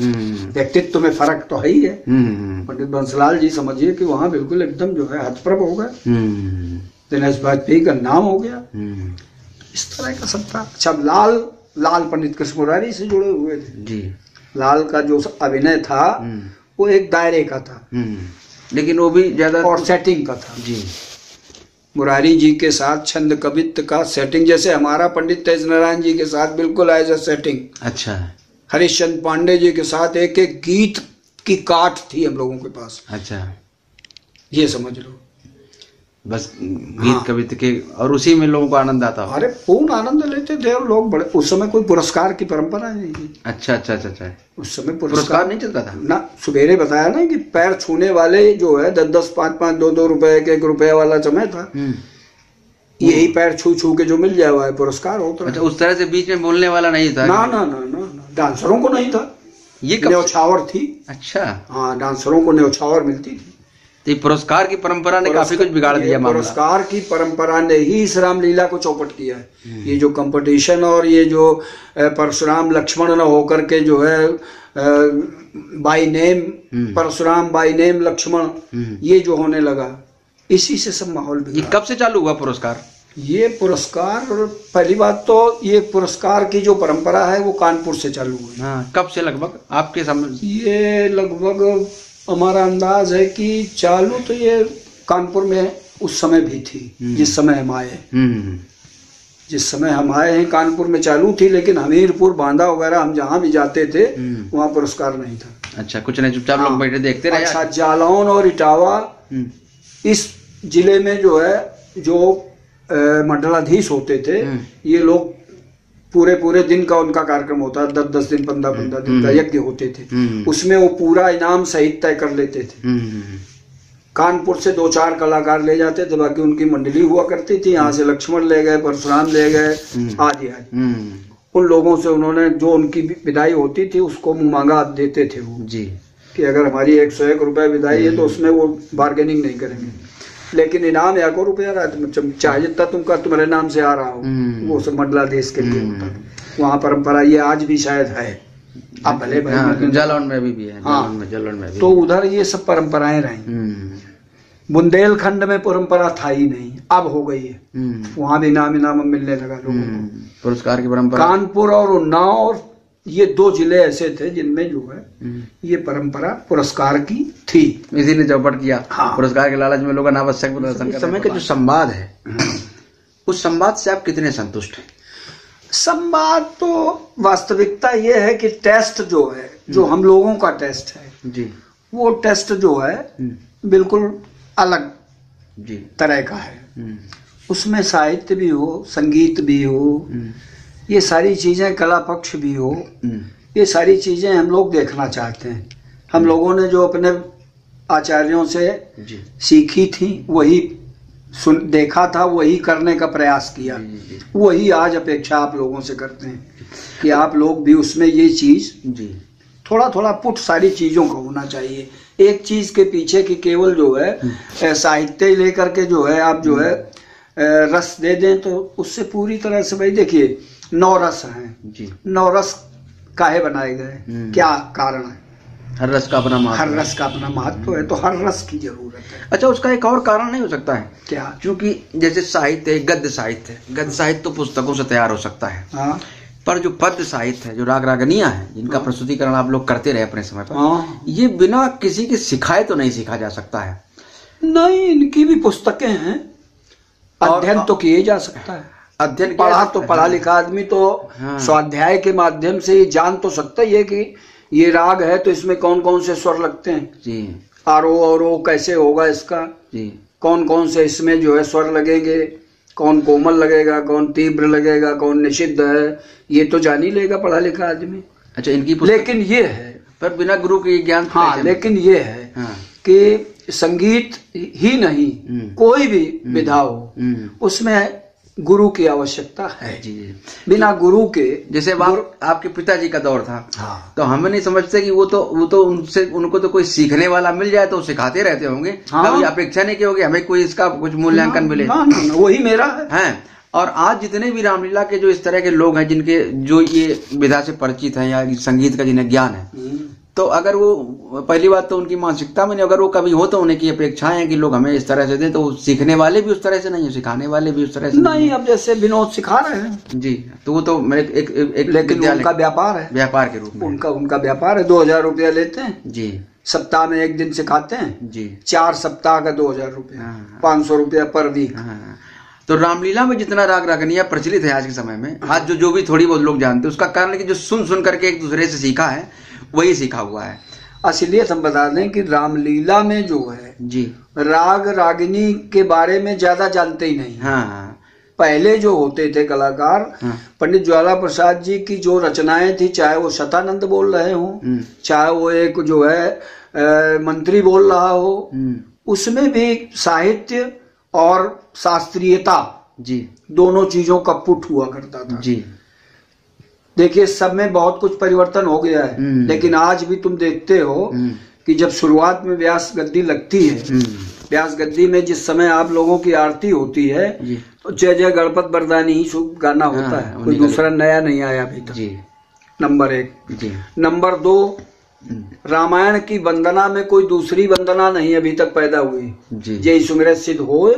व्यक्तित्व में फर्क तो है ही है। पंडित बंसलाल जी समझिए कि वहाँ बिल्कुल एकदम जो है हतप्रभ हो गए। दिनेश बाजपेयी का नाम हो गया। इस तरह का सब था। अच्छा, लाल पंडित कृष्ण मुरारी से जुड़े हुए थे जी। लाल का जो अभिनय था वो एक दायरे का था, लेकिन वो भी ज्यादा और सेटिंग का था जी। मुरारी जी के साथ छंद कवित्व का सेटिंग, जैसे हमारा पंडित तेज नारायण जी के साथ बिल्कुल एज ए सेटिंग। अच्छा। हरिश्चंद्र पांडे जी के साथ एक एक गीत की काट थी हम लोगों के पास। अच्छा, ये समझ लो। बस गीत कवित्व के, और उसी में लोगों को आनंद आता। अरे पूर्ण आनंद लेते थे और लोग बड़े। उस समय कोई पुरस्कार की परंपरा नहीं थी। अच्छा अच्छा अच्छा अच्छा। उस समय पुरस्कार नहीं चलता था ना। सुबेरे बताया ना कि पैर छूने वाले जो है 10-10, 5-5, 2-2 रुपए, 1 रुपए वाला समय था। यही पैर छू छू के जो मिल जाए वो पुरस्कार होता। अच्छा, उस तरह से बीच में बोलने वाला नहीं था? ना ना ना ना, डांसरों को नहीं था। ये न्यौछावर थी। अच्छा। हाँ, डांसरों को न्यौछावर मिलती थी। तो पुरस्कार की परंपरा ने काफी कुछ बिगाड़ दिया। पुरस्कार की परंपरा ने ही इस रामलीला को चौपट किया है। ये जो कंपटीशन और ये जो परशुराम लक्ष्मण न होकर के जो है by name Parshuram by name Lakshman, ये जो होने लगा, इसी से सब माहौल बिगड़ा। ये कब से चालू हुआ पुरस्कार? ये पुरस्कार पहली बात तो ये पुरस्कार की जो परंपरा है वो कानपुर से चालू हुई। हाँ, कब से लगभग आपके समझ? ये लगभग हमारा अंदाज है कि चालू तो ये कानपुर में उस समय भी थी जिस समय हम आए। जिस समय हम आए हैं कानपुर में चालू थी, लेकिन हमीरपुर, बांदा वगैरह हम जहाँ भी जाते थे वहाँ पुरस्कार नहीं था। अच्छा, कुछ नहीं, चुपचाप लोग बैठे देखते रहे। अच्छा, जालौन और इटावा इस जिले में जो है जो मंडलाधीश होते थे, ये लोग पूरे दिन का उनका कार्यक्रम होता, 10-10 दिन, 15-15 दिन का यज्ञ होते थे। उसमें वो पूरा इनाम सहित तय कर लेते थे। कानपुर से 2-4 कलाकार ले जाते थे, बाकी उनकी मंडली हुआ करती थी। यहाँ से लक्ष्मण ले गए, परशुराम ले गए, आदि आदि। उन लोगों से उन्होंने जो उनकी विदाई होती थी उसको मांगा देते थे वो जी, कि अगर हमारी 101 रुपये विदाई है तो उसमें वो बार्गेनिंग नहीं करेंगे, लेकिन इनाम 1 रुपया रहा है, चाहे जितना तुमका तुम्हारे नाम से आ रहा हो, वो सब मंडला देश के लिए होता था। वहाँ परंपरा ये आज भी शायद है, अब भले जालौन में भी है। हाँ, जालौन में भी। तो उधर ये सब परंपराएं रही। बुंदेलखंड में परंपरा था ही नहीं, अब हो गई है। वहाँ भी इनाम मिलने लगा लोगों को, पुरस्कार की परंपरा। कानपुर और उन्नाव ये 2 जिले ऐसे थे जिनमें जो है ये परंपरा पुरस्कार की थी। इसी ने चौपट किया। हाँ। पुरस्कार के लालच में लोग अनावश्यक प्रदर्शन कर। समय का जो संवाद है, उस संवाद से आप कितने संतुष्ट हैं? संवाद तो वास्तविकता ये है कि टेस्ट जो है, जो हम लोगों का टेस्ट है जी, वो टेस्ट जो है बिल्कुल अलग जी तरह का है। उसमें साहित्य भी हो, संगीत भी हो, ये सारी चीजें, कला पक्ष भी हो, ये सारी चीजें हम लोग देखना चाहते हैं। हम लोगों ने जो अपने आचार्यों से सीखी थी वही देखा था, वही करने का प्रयास किया, वही आज अपेक्षा आप लोगों से करते हैं कि आप लोग भी उसमें ये चीज थोड़ा थोड़ा पुट सारी चीजों का होना चाहिए। एक चीज के पीछे की केवल जो है साहित्य लेकर के जो है आप जो है रस दे दें तो उससे पूरी तरह से, भाई देखिए 9 रस हैं जी, 9 रस काहे बनाए गए, क्या कारण है? हर रस का अपना महत्व, हर रस का अपना महत्व है, तो हर रस की जरूरत है। अच्छा, उसका एक और कारण नहीं हो सकता है क्या? क्योंकि जैसे साहित्य, गद्य साहित्य तो पुस्तकों से तैयार हो सकता है। हाँ। पर जो पद्य साहित्य है, जो राग रागनियां है, जिनका प्रस्तुतिकरण आप लोग करते रहे अपने समय पर, ये बिना किसी के सिखाए तो नहीं सीखा जा सकता है। नहीं, इनकी भी पुस्तकें हैं, अध्ययन तो किए जा सकता है। अध्ययन पढ़ा लिखा आदमी तो स्वाध्याय के माध्यम से ये जान तो सकता ही है कि ये राग है तो इसमें कौन कौन से स्वर लगते हैं जी, आरो और ओ कैसे होगा इसका जी, कौन कौन से इसमें जो है स्वर लगेंगे, कौन कोमल लगेगा, कौन तीव्र लगेगा, कौन निषिद्ध है, ये तो जान ही लेगा पढ़ा लिखा आदमी। अच्छा, इनकी लेकिन ये है, पर बिना गुरु के ज्ञान। हाँ, लेकिन ये है कि संगीत ही नहीं, कोई भी विधा हो उसमें गुरु की आवश्यकता है जी। बिना गुरु के, जैसे आपके पिताजी का दौर था, हाँ, तो हम नहीं समझते कि वो तो उनको तो कोई सीखने वाला मिल जाए तो सिखाते रहते होंगे। हाँ, कभी अपेक्षा नहीं की होगी हमें कोई इसका कुछ मूल्यांकन मिले। वही मेरा है। और आज जितने भी रामलीला के जो इस तरह के लोग हैं, जिनके जो ये विधा से परिचित हैं या संगीत का जिन्हें ज्ञान है, तो अगर वो, पहली बात तो उनकी मानसिकता में नहीं, अगर वो कभी हो तो उन्हें की अपेक्षाएं हैं कि लोग हमें इस तरह से दें, तो सीखने वाले भी उस तरह से नहीं है, सिखाने वाले भी उस तरह से नहीं। अब जैसे विनोद सिखा रहे हैं जी, तो वो तो मेरे एक लेकिन उनका व्यापार है, व्यापार के रूप में उनका व्यापार है। 2000 रुपया लेते हैं जी, सप्ताह में 1 दिन सिखाते हैं जी, 4 सप्ताह का 2000 रुपया, 500 रुपया पर वीक। तो रामलीला में जितना राग रागनियां प्रचलित है आज के समय में, आज जो भी थोड़ी बहुत लोग जानते हैं, उसका कारण है कि जो सुन करके एक दूसरे से सीखा है वही सीखा हुआ है। असलियत हम बता दें कि रामलीला में जो है जी, राग रागिनी के बारे में ज्यादा जानते ही नहीं। हाँ, पहले जो होते थे कलाकार, पंडित ज्वाला प्रसाद जी की जो रचनाएं थी, चाहे वो शतानंद बोल रहे हो, चाहे वो एक जो है मंत्री बोल रहा हो, उसमें भी साहित्य और शास्त्रीयता जी, दोनों चीजों का पुट हुआ करता था जी। देखिए, सब में बहुत कुछ परिवर्तन हो गया है, लेकिन आज भी तुम देखते हो कि जब शुरुआत में व्यास गद्दी लगती है, व्यास गद्दी में जिस समय आप लोगों की आरती होती है, तो जय जय गणपत बरदानी ही शुभ गाना होता है, कोई दूसरा नया नहीं आया अभी तक। नंबर 1। नंबर 2, रामायण की वंदना में कोई दूसरी वंदना नहीं अभी तक पैदा हुई। जय सुमिरत सिद्ध हो,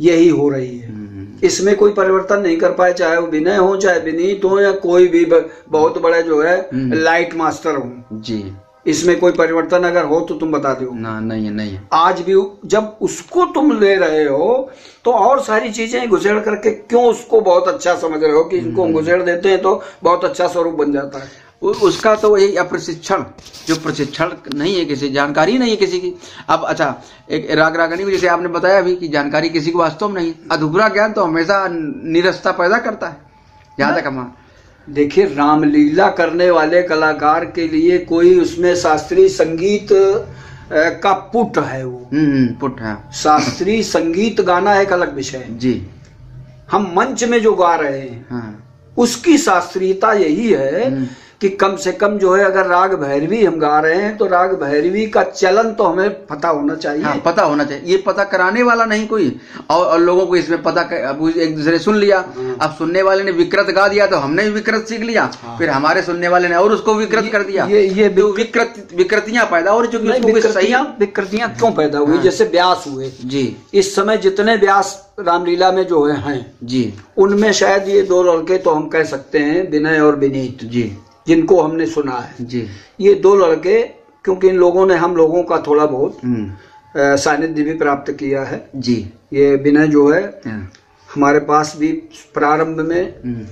यही हो रही है। इसमें कोई परिवर्तन नहीं कर पाए, चाहे वो विनय हो, चाहे विनीत हो, या कोई भी बहुत बड़े जो है लाइट मास्टर हो जी। इसमें कोई परिवर्तन अगर हो तो तुम बता दो। नहीं है। आज भी जब उसको तुम ले रहे हो तो और सारी चीजें घुसेड़ करके क्यों उसको बहुत अच्छा समझ रहे हो कि इनको घुसेड़ देते हैं तो बहुत अच्छा स्वरूप बन जाता है। उसका तो यही अप्रशिक्षण, जो प्रशिक्षण नहीं है, किसी जानकारी नहीं है किसी की। अब अच्छा, एक राग रागनी जैसे आपने बताया अभी कि जानकारी किसी को वास्तव में नहीं, अधूरा ज्ञान तो हमेशा निरस्ता पैदा करता है। जहां तक हम देखिए, रामलीला करने वाले कलाकार के लिए कोई उसमें शास्त्रीय संगीत का पुट है वो। पुट है। शास्त्रीय संगीत गाना एक अलग विषय है जी। हम मंच में जो गा रहे हैं उसकी शास्त्रीयता यही है कि कम से कम जो है अगर राग भैरवी हम गा रहे हैं तो राग भैरवी का चलन तो हमें पता होना चाहिए। हाँ, पता होना चाहिए। ये पता कराने वाला नहीं कोई, और लोगों को इसमें पता अब एक दूसरे सुन लिया। अब सुनने वाले ने विकृत गा दिया तो हमने भी विकृत सीख लिया। फिर हमारे सुनने वाले ने और उसको विकृत कर दिया। ये तो विकृतियां पैदा हो रही। विकृतियां क्यों पैदा हुई? जैसे व्यास हुए जी, इस समय जितने व्यास रामलीला में जो हैं जी, उनमें शायद ये दो लड़के तो हम कह सकते हैं, विनय और विनीत जी, जिनको हमने सुना है जी। ये दो लड़के, क्योंकि इन लोगों ने हम लोगों का थोड़ा बहुत सानिध्य भी प्राप्त किया है जी। ये विनय जो है हमारे पास भी प्रारंभ में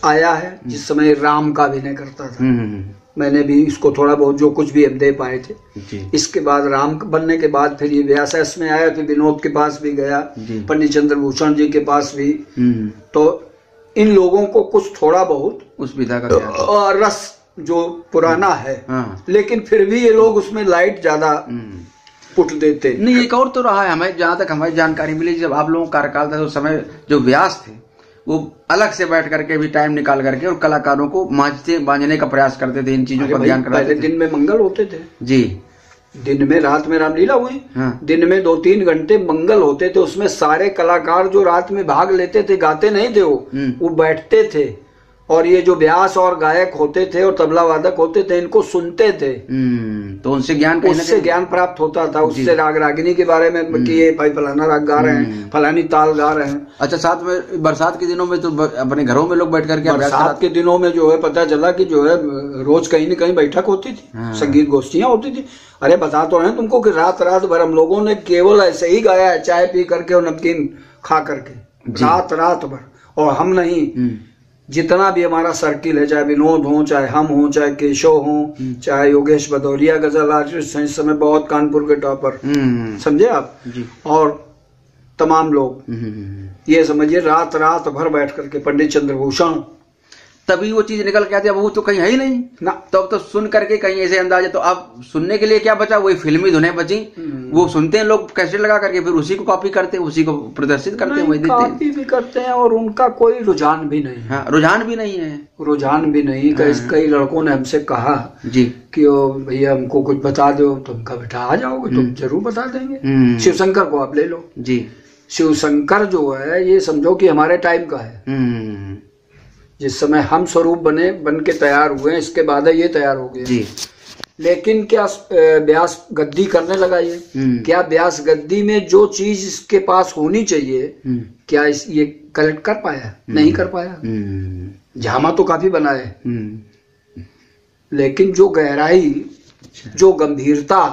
आया है, जिस समय राम का अभिनय करता था। मैंने भी इसको थोड़ा बहुत जो कुछ भी हम दे पाए थे जी। इसके बाद राम बनने के बाद फिर ये व्यास में आया, फिर विनोद के पास भी गया, पंडित चंद्रभूषण जी के पास भी। तो इन लोगों को कुछ थोड़ा बहुत उस विधा का रस जो पुराना है, लेकिन फिर भी ये लोग उसमें लाइट ज्यादा पुट देते नहीं। एक और तो रहा है, हमें जहाँ तक हमारी जानकारी मिली, जब आप लोगों का कार्यकाल था उस समय जो व्यास थे वो अलग से बैठ करके भी टाइम निकाल करके और कलाकारों को बांझने का प्रयास करते थे, इन चीजों का ज्ञान कराते थे। दिन में मंगल होते थे जी, दिन में, रात में रामलीला हुई। दिन में 2-3 घंटे मंगल होते थे, उसमें सारे कलाकार जो रात में भाग लेते थे, गाते नहीं थे वो बैठते थे, और ये जो व्यास और गायक होते थे और तबला वादक होते थे इनको सुनते थे। तो उनसे ज्ञान प्राप्त होता था। उससे राग रागिनी के बारे में कि ये भाई फलाना राग गा रहे हैं, फलानी ताल गा रहे हैं। अच्छा, साथ में बरसात के दिनों में तो अपने घरों में लोग बैठ करके, बरसात के दिनों में जो है पता चला कि जो है रोज कहीं न कहीं बैठक होती थी, संगीत गोष्ठियां होती थी। अरे बता तो रहे हैं तुमको कि रात रात भर हम लोगों ने केवल ऐसे ही गाया है, चाय पी करके और नमकीन खा करके, रात रात भर। और हम नहीं, जितना भी हमारा सर्किल है, चाहे विनोद हो, चाहे हम हो, चाहे केशव हो, चाहे योगेश भदौरिया गजल आर्टिस्ट इस समय बहुत कानपुर के टॉपर, समझे आप जी। और तमाम लोग ये समझिए रात रात भर बैठ करके, पंडित चंद्रभूषण, तभी वो चीज निकल के आती है। अब वो तो कहीं है ही नहीं ना, तो सुन करके कहीं ऐसे अंदाज है। तो अब सुनने के लिए क्या बचा? वही फिल्मी धुनें बची, वो सुनते हैं लोग कैसे लगा करके, फिर उसी को कॉपी करते हैं, उसी को प्रदर्शित करते हैं, वही देते हैं, कॉपी भी करते हैं। और उनका कोई रुझान भी नहीं है। रुझान भी नहीं है, रुझान भी नहीं। कई लड़कों ने हमसे कहा जी कि भैया हमको कुछ बता दो, तो हमका बेटा आ जाओगे, तुम जरूर बता देंगे। शिवशंकर को आप ले लो जी। शिवशंकर जो है ये समझो कि हमारे टाइम का है। जिस समय हम स्वरूप बन के तैयार हुए, इसके बाद ये तैयार हो गया जी। लेकिन क्या व्यास गद्दी करने लगा ये? क्या व्यास गद्दी में जो चीज इसके पास होनी चाहिए, क्या ये कलेक्ट कर पाया? नहीं कर पाया। झामा तो काफी बनाए, लेकिन जो गहराई, जो गंभीरता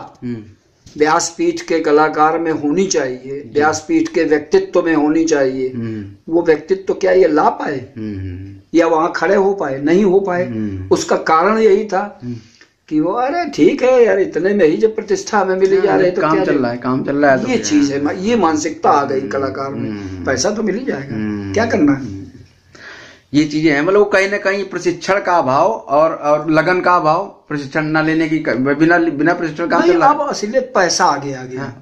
व्यासपीठ के कलाकार में होनी चाहिए, व्यासपीठ के व्यक्तित्व में होनी चाहिए, वो व्यक्तित्व क्या ये ला पाए या वहां खड़े हो पाए? नहीं हो पाए। उसका कारण यही था कि वो अरे ठीक है यार, इतने में ही जब प्रतिष्ठा हमें मिली जा रही तो काम चल रहा है, ये चीज है, ये मानसिकता आ गई कलाकार में। पैसा तो मिल ही जाएगा, क्या करना है? ये चीजें हैं, मतलब कहीं ना कहीं प्रशिक्षण का अभाव और लगन का अभाव, प्रशिक्षण न लेने की, बिना प्रशिक्षण काम चल रहा है। अब असलियत पैसा आगे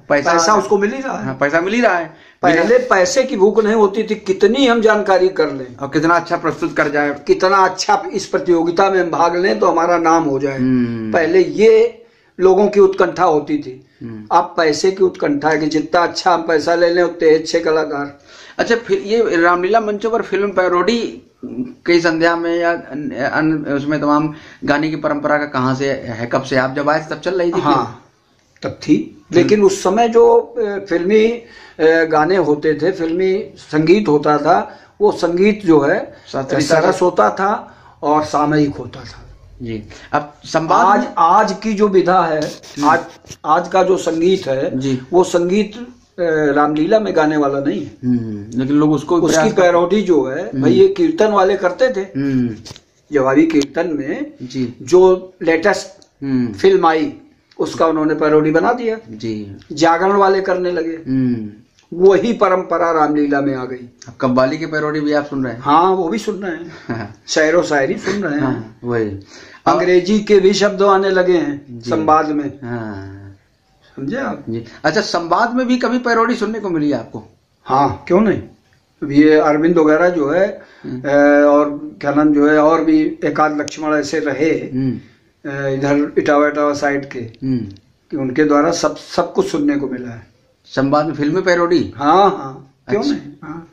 पैसा उसको मिल ही रहा है। पैसा मिल ही रहा है। पहले पैसे की भूख नहीं होती थी, कितनी हम जानकारी कर लें और कितना अच्छा प्रस्तुत कर जाए, कितना अच्छा इस प्रतियोगिता में हम भाग लें तो हमारा नाम हो जाए। पहले ये लोगों की उत्कंठा होती थी। अब पैसे की उत्कंठा है कि जितना अच्छा हम पैसा ले लें उतने अच्छे कलाकार। अच्छा, फिर ये रामलीला मंचों पर फिल्म पैरोडी कई संध्या में या उसमें तमाम गाने की परंपरा का कहाँ से है, कब से? आप जब आए तब चल रही थी? हाँ, तब थी। लेकिन उस समय जो फिल्मी गाने होते थे, फिल्मी संगीत होता था, वो संगीत जो है सरस होता था और सामयिक होता था जी। अब संवाद आज की जो विधा है, आज का जो संगीत है जी, वो संगीत रामलीला में गाने वाला नहीं है। लेकिन लोग उसकी पैरोडी जो है भाई, ये कीर्तन वाले करते थे। जवाबी कीर्तन में जी जो लेटेस्ट फिल्म आई उसका उन्होंने पैरोडी बना दिया जी। जागरण वाले करने लगे, वही परंपरा रामलीला में आ गई। अब कव्वाली की पैरोडी भी आप सुन रहे हैं? हाँ, वो भी सुन रहे हैं, शायरो शायरी सुन रहे हैं। वही अंग्रेजी के भी शब्द आने लगे हैं संवाद में। समझे आप जी। अच्छा, संवाद में भी कभी पैरोडी सुनने को मिली आपको? हाँ, क्यों नहीं। ये अरविंद वगैरह जो है और क्या नाम जो है, और भी एक आध लक्ष्मण ऐसे रहे इधर इटावा साइड के, कि उनके द्वारा सब कुछ सुनने को मिला है। संवाद में फिल्मी पैरोडी? हाँ हाँ, क्यों अच्छा। नहीं। हाँ।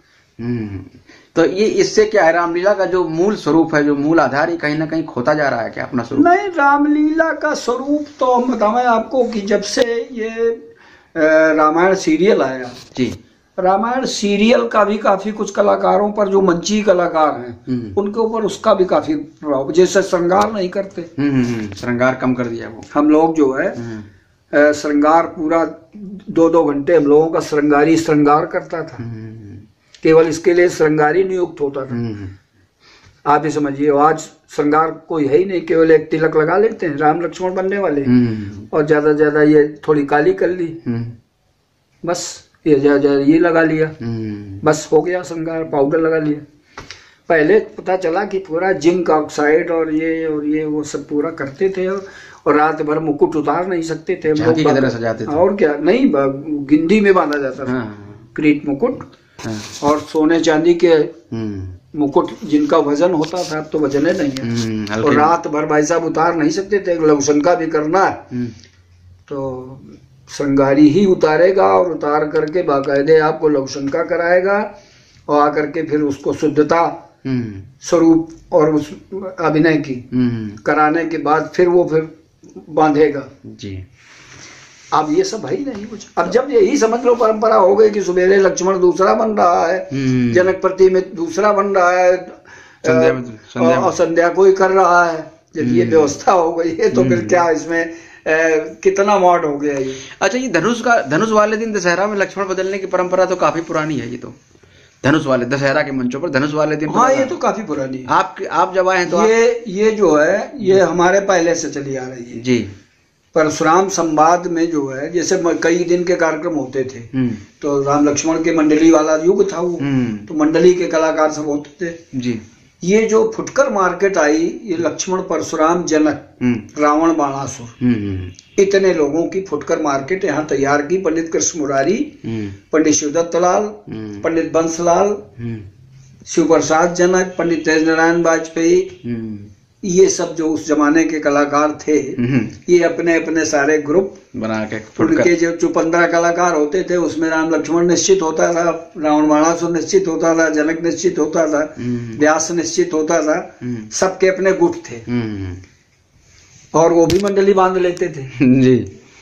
तो ये इससे क्या है, रामलीला का जो मूल स्वरूप है, जो मूल आधार, ये कहीं ना कहीं खोता जा रहा है क्या अपना स्वरूप? नहीं, रामलीला का स्वरूप तो हम बताएं आपको कि जब से ये रामायण सीरियल आया जी, रामायण सीरियल का भी काफी कुछ कलाकारों पर, जो मंची कलाकार हैं उनके ऊपर उसका भी काफी प्रभाव। जैसे श्रृंगार नहीं करते, श्रृंगार कम कर दिया वो। हम लोग जो है श्रृंगार पूरा 2-2 घंटे हम लोगों का श्रृंगार करता था। केवल इसके लिए श्रृंगारी नियुक्त होता था। आप ही समझिए, आज श्रृंगार कोई है ही नहीं, केवल एक तिलक लगा लेते हैं, राम लक्ष्मण बनने वाले, और ज्यादा ज्यादा ये थोड़ी काली कर ली, बस ये लगा लिया, बस हो गया श्रृंगार, पाउडर लगा लिया। पहले पता चला कि पूरा जिंक ऑक्साइड और ये वो सब पूरा करते थे, और रात भर मुकुट उतार नहीं सकते थे हम लोग, सजाते थे। और क्या नहीं, गिंदी में बांधा जाता था क्रीट मुकुट, और सोने चांदी के मुकुट जिनका वजन होता था, अब तो वजन ही नहीं है। और रात भर भाई साहब उतार नहीं सकते थे। लघुशंका भी करना है तो श्रृंगारी ही उतारेगा, और उतार करके बाकायदे आपको लघुशंका कराएगा, और आकर के फिर उसको शुद्धता स्वरूप और उस अभिनय की कराने के बाद फिर बांधेगा जी। अब ये सब है ही नहीं कुछ। अब जब यही समझ लो परंपरा हो गई कि सुबेरे लक्ष्मण दूसरा बन रहा है, जनक प्रति में दूसरा बन रहा है, और संध्या को ही कर रहा है, जब ये व्यवस्था हो गई है तो फिर क्या इसमें कितना मॉड हो गया ये। अच्छा, ये धनुष वाले दिन दशहरा में लक्ष्मण बदलने की परंपरा तो काफी पुरानी है। ये तो धनुष वाले दशहरा के मंचों पर धनुष वाले दिन, हाँ, ये तो काफी पुरानी है। आप जब आए हैं तो ये जो है ये हमारे पहले से चली आ रही है जी। परशुराम संवाद में जो है, जैसे कई दिन के कार्यक्रम होते थे, तो राम लक्ष्मण के मंडली वाला युग था वो, तो मंडली के कलाकार सब होते थे जी। ये जो फुटकर मार्केट आई, ये लक्ष्मण परशुराम जनक रावण बाणासुर, इतने लोगों की फुटकर मार्केट यहाँ तैयार की। पंडित कृष्ण मुरारी, पंडित शिवदत्त लाल, पंडित बंसलाल, शिव प्रसाद जनक, पंडित तेज नारायण वाजपेयी, ये सब जो उस जमाने के कलाकार थे, ये अपने अपने सारे ग्रुप बना के, उनके जो 15 कलाकार होते थे उसमें राम लक्ष्मण निश्चित होता था, रावण बाणासुर निश्चित होता था, जनक निश्चित होता था, व्यास निश्चित होता था, सबके अपने गुट थे, और वो भी मंडली बांध लेते थे जी।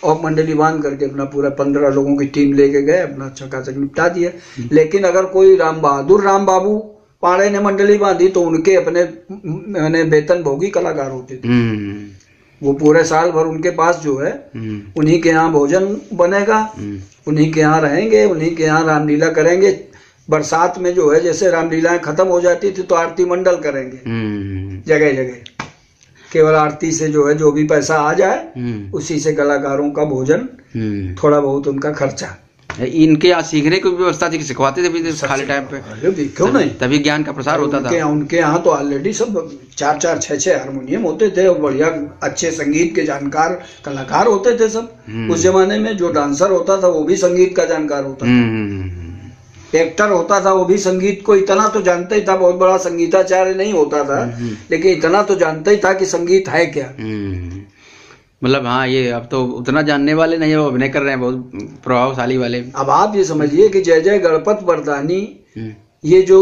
और मंडली बांध करके अपना पूरा 15 लोगों की टीम लेके गए, अपना चकाचक निपटा दिया। लेकिन अगर कोई राम बहादुर राम बाबू पाड़े ने मंडली बांधी तो उनके अपने वेतन भोगी कलाकार होते थे, वो पूरे साल भर उनके पास जो है उन्हीं के यहाँ भोजन बनेगा, उन्हीं के यहाँ रहेंगे, उन्हीं के यहाँ रामलीला करेंगे। बरसात में जो है जैसे रामलीलाएं खत्म हो जाती थी तो आरती मंडल करेंगे जगह जगह, केवल आरती से जो है जो भी पैसा आ जाए उसी से कलाकारों का भोजन, थोड़ा बहुत उनका खर्चा। इनके यहाँ सीखने की व्यवस्था थी, सिखवाते थे खाली टाइम पे, क्यों नहीं, तभी ज्ञान का प्रसार होता था। उनके यहाँ तो ऑलरेडी सब 4-4, 6-6 हारमोनियम होते थे, और बढ़िया अच्छे संगीत के जानकार कलाकार होते थे सब। उस जमाने में जो डांसर होता था वो भी संगीत का जानकार होता था, एक्टर होता था वो भी संगीत को इतना तो जानता ही था, बहुत बड़ा संगीताचार्य नहीं होता था, लेकिन इतना तो जानता ही था कि संगीत है क्या। मतलब हाँ, ये अब तो उतना जानने वाले नहीं है, वो अभिनय कर रहे हैं बहुत प्रभावशाली वाले। अब आप ये समझिए कि जय जय गणपत वरदानी ये जो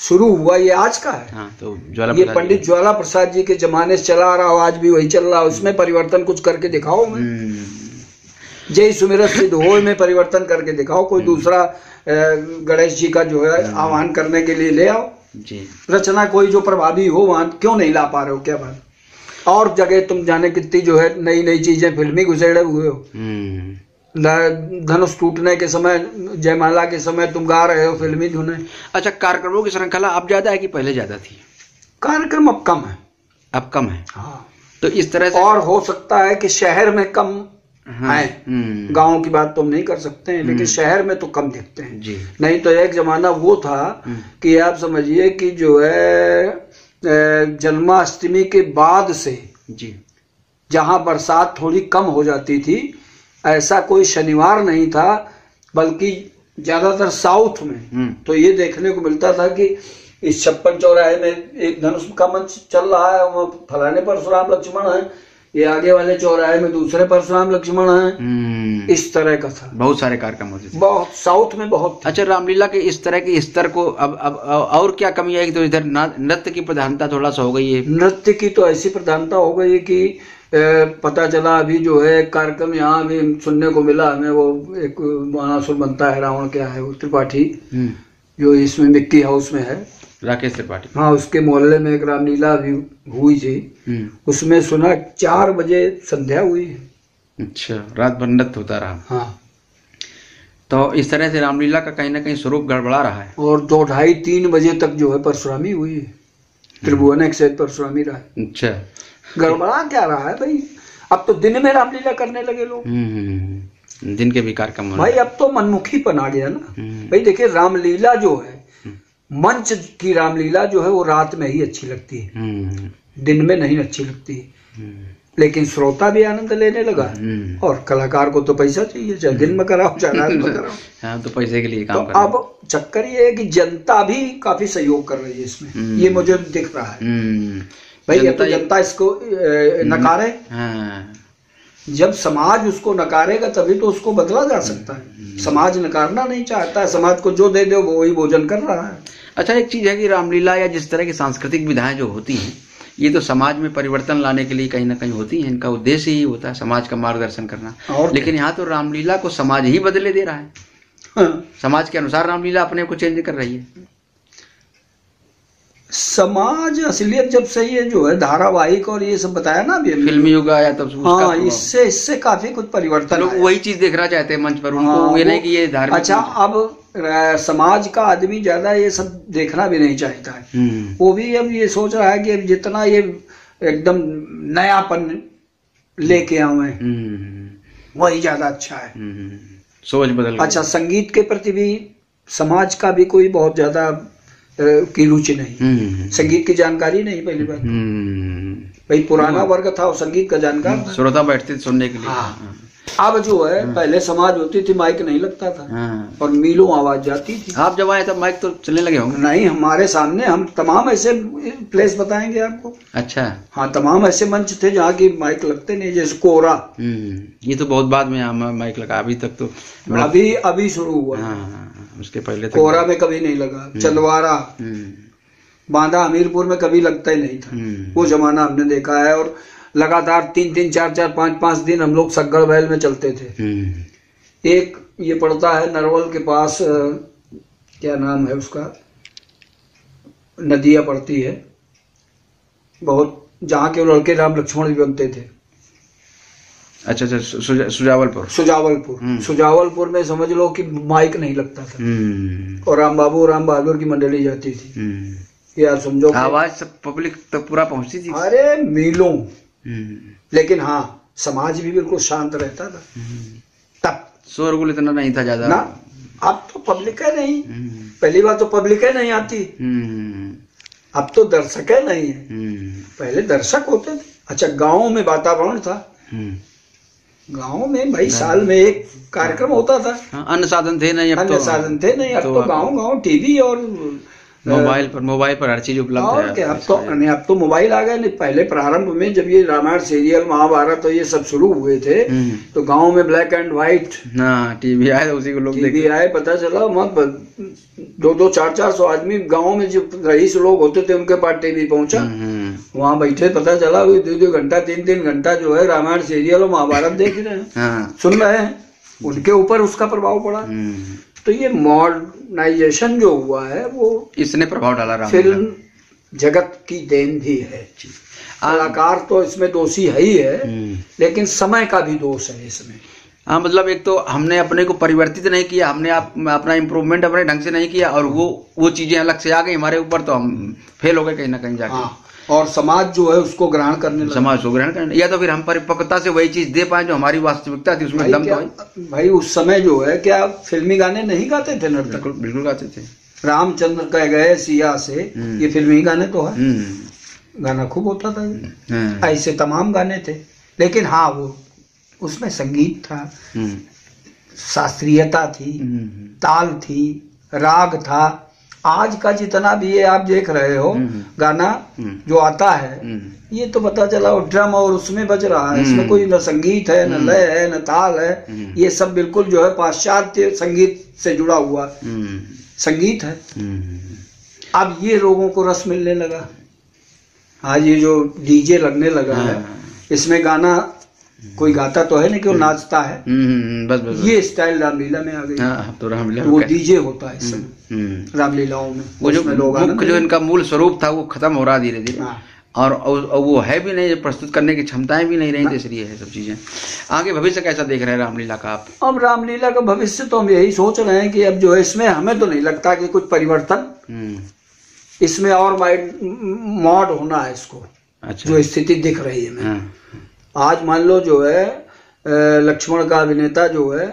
शुरू हुआ ये आज का है। हाँ, तो ये पंडित ज्वाला प्रसाद जी के जमाने से चला आ रहा हो, आज भी वही चल रहा है। उसमें परिवर्तन कुछ करके दिखाओ, में जय सुमिरत सिद्ध हो में परिवर्तन करके दिखाओ, कोई दूसरा गणेश जी का जो है आह्वान करने के लिए ले आओ जी। रचना कोई जो प्रभावी हो वहां क्यों नहीं ला पा रहे हो, क्या बात। और जगह तुम जाने कितनी जो है नई नई चीजें फिल्मी घुसेड़े हुए हो। धनुष टूटने के समय, जयमाला के समय तुम गा रहे हो फिल्मी धुने। अच्छा, कार्यक्रमों की श्रृंखला अब ज्यादा है कि पहले ज्यादा थी? कार्यक्रम अब कम है। अब कम है, हाँ। तो इस तरह से, और हो सकता है कि शहर में कम है, गांव की बात तो हम नहीं कर सकते हैं, लेकिन शहर में तो कम दिखते हैं जी। नहीं तो एक जमाना वो था कि आप समझिए कि जो है जन्माष्टमी के बाद से जी, जहां बरसात थोड़ी कम हो जाती थी, ऐसा कोई शनिवार नहीं था, बल्कि ज्यादातर साउथ में तो ये देखने को मिलता था कि इस 56 चौराहे में एक धनुष का मंच चल रहा है, वहाँ फलाने परशुराम लक्ष्मण है, ये आगे वाले चौराहे में दूसरे परशुराम लक्ष्मण हैं। इस तरह का था, बहुत सारे कार्यक्रम होते थे, बहुत साउथ में बहुत। अच्छा, रामलीला के इस तरह के स्तर को अब और क्या कमी आई? तो इधर नृत्य की प्रधानता थोड़ा सा हो गई है। नृत्य की तो ऐसी प्रधानता हो गई है कि पता चला अभी जो है कार्यक्रम यहाँ भी सुनने को मिला हमें, वो एक बाणासुर बनता है रावण क्या है, वो त्रिपाठी जो इसमें मिक्की हाउस में है, राकेश त्रिपाठी, हाँ, उसके मोहल्ले में एक रामलीला भी हुई थी। उसमें सुना 4 बजे संध्या हुई। अच्छा, रात भर नृत्य होता रहा। हाँ, तो इस तरह से रामलीला का कहीं ना कहीं स्वरूप गड़बड़ा रहा है। और 2, 2:30, 3 बजे तक जो है परशुरामी हुई है, त्रिभुवन एक सहित परशुरामी रहा। अच्छा, गड़बड़ा क्या रहा है भाई? अब तो दिन में रामलीला करने लगे लोग, दिन के भी कार्यक्रम भाई। अब तो मनमुखीपन आ गया ना भाई। देखिए, रामलीला जो है, मंच की रामलीला जो है वो रात में ही अच्छी लगती है, दिन में नहीं अच्छी लगती। लेकिन श्रोता भी आनंद लेने लगा, और कलाकार को तो पैसा चाहिए, चाहे दिन में कराओ चाहे रात में कराओ। हाँ, तो पैसे के लिए काम तो अब चक्कर ये है कि जनता भी काफी सहयोग कर रही है इसमें, ये मुझे दिख रहा है भाई। ये तो जनता इसको नकारे, जब समाज उसको नकारेगा तभी तो उसको बदला जा सकता है। समाज नकारना नहीं चाहता है, समाज को जो दे दो वो वही भोजन कर रहा है। अच्छा, एक चीज है कि रामलीला या जिस तरह की सांस्कृतिक विधाएं जो होती हैं, ये तो समाज में परिवर्तन लाने के लिए कहीं ना कहीं होती हैं, इनका उद्देश्य ही होता है समाज का मार्गदर्शन करना। लेकिन यहाँ तो रामलीला को समाज ही बदले दे रहा है। हाँ। समाज के अनुसार रामलीला अपने को चेंज कर रही है। समाज असलियत जब से ये जो है धारावाहिक और ये सब बताया ना अभी, फिल्मी युग आया तब, हाँ, इससे काफी कुछ परिवर्तन, लोग वही चीज देखना चाहते हैं मंच पर, उनको ये नहीं कि ये धार्मिक। अच्छा, अब समाज का आदमी ज्यादा ये सब देखना भी नहीं चाहता है। वो भी अब ये सोच रहा है कि अब जितना ये एकदम नयापन लेके आवे वही ज्यादा अच्छा है, सोच बदल। अच्छा, संगीत के प्रति भी समाज का भी कोई बहुत ज्यादा की रुचि नहीं, संगीत की जानकारी नहीं। पहली बात भाई, पुराना वर्ग था और संगीत का जानकार, श्रोता बैठते थे सुनने के लिए। हाँ। अब जो है पहले समाज होती थी, माइक नहीं लगता था और मीलों आवाज जाती थी। आप जब आए तब माइक तो चलने लगे होंगे? नहीं, हमारे सामने हम तमाम ऐसे प्लेस बताएंगे आपको। अच्छा, हाँ, तमाम ऐसे मंच थे जहाँ की माइक लगते नहीं, जैसे कोरा। ये तो बहुत बाद में माइक लगा, अभी तक तो अभी शुरू हुआ। उसके पहले कोरा में कभी नहीं लगा, चंदवारा, बांदा हमीरपुर में कभी लगता ही नहीं था। वो जमाना हमने देखा है। और लगातार 3-3, 4-4, 5-5 दिन हम लोग सक्गड़ बैल में चलते थे। एक ये पड़ता है नरवल के पास, क्या नाम है उसका, नदिया पड़ती है बहुत, जहाँ के लड़के राम लक्ष्मण भी बनते थे। अच्छा, सुजावलपुर। सुजावलपुर में समझ लो कि माइक नहीं लगता था, और राम बहादुर की मंडली जाती थी। यार समझो, आवाज सब पब्लिक तक पूरा पहुंचती थी। अरे मीलों। लेकिन हाँ, समाज भी बिल्कुल शांत रहता था तब, शोरगुल इतना नहीं था ज्यादा ना। अब तो पब्लिक है नहीं, पहली बार तो पब्लिक है नहीं आती, अब तो दर्शक है नहीं है। पहले दर्शक होते थे। अच्छा, गाँव में वातावरण था, गाँव में भाई साल में एक कार्यक्रम होता था। अन्य साधन थे नहीं, अन्य साधन थे नहीं। अब तो गाँव टीवी और मोबाइल पर हर चीज उपलब्ध है। क्या, अब तो मोबाइल आ गए। नहीं, पहले प्रारंभ में जब ये रामायण सीरियल, महाभारत तो ये सब शुरू हुए थे, तो गांव में ब्लैक एंड व्हाइट टीवी आए, उसी को लोग टीवी आए। पता चला वहाँ 200, 400 आदमी गाँव में जो रईस लोग होते थे उनके पास टीवी पहुंचा, वहाँ बैठे, पता चला 2-2 घंटा 3-3 घंटा जो है रामायण सीरियल और महाभारत देख रहे हैं, सुन रहे हैं। उनके ऊपर उसका प्रभाव पड़ा। तो ये मॉडर्नाइजेशन जो हुआ है वो इसने प्रभाव डाला। फिल्म जगत की देन भी है। कलाकार तो इसमें दोषी है ही है, लेकिन समय का भी दोष है इसमें। हाँ, मतलब एक तो हमने अपने को परिवर्तित नहीं किया, हमने अपना इम्प्रूवमेंट अपने ढंग से नहीं किया, और वो चीजें अलग से आ गई हमारे ऊपर, तो हम फेल हो गए कहीं ना कहीं जाके। और समाज जो है उसको ग्रहण करने लगा। समाज को ग्रहण करने, या तो फिर हम परिपक्वता से वही चीज दे पाए जो हमारी वास्तविकता थी, उसमें दम तो भाई उस समय जो है क्या फिल्मी गाने नहीं गाते थे नर्तक? बिल्कुल गाते थे। रामचंद्र कह गए सिया से, ये फिल्मी गाने तो है, गाना खूब होता था। ऐसे तमाम गाने थे। लेकिन हाँ, वो उसमें संगीत था, शास्त्रीयता थी, ताल थी, राग था। आज का जितना भी ये आप देख रहे हो गाना जो आता है, ये तो पता चला वो ड्रम और उसमें बज रहा है, इसमें कोई न संगीत है, न लय है, न ताल है। ये सब बिल्कुल जो है पाश्चात्य संगीत से जुड़ा हुआ संगीत है। अब ये लोगों को रस मिलने लगा। आज ये जो डीजे लगने लगा है, इसमें गाना कोई गाता तो है नहीं कि वो नाचता है, बस ये स्टाइल रामलीला में आ गई। तो रामलीला वो डीजे होता है इस समय रामलीलाओं में। वो जो मुख्य जो इनका मूल स्वरूप था वो खत्म हो रहा धीरे धीरे, और वो है भी नहीं, प्रस्तुत करने की क्षमताएं भी नहीं रही, इसलिए है सब चीजें। आगे भविष्य कैसा देख रहे हैं रामलीला का आप? अब रामलीला का भविष्य तो हम यही सोच रहे हैं कि अब जो है इसमें हमें तो नहीं लगता कि कुछ परिवर्तन इसमें और मॉड होना है इसको। अच्छा। जो स्थिति दिख रही है मैं आज मान लो जो है लक्ष्मण का अभिनेता जो है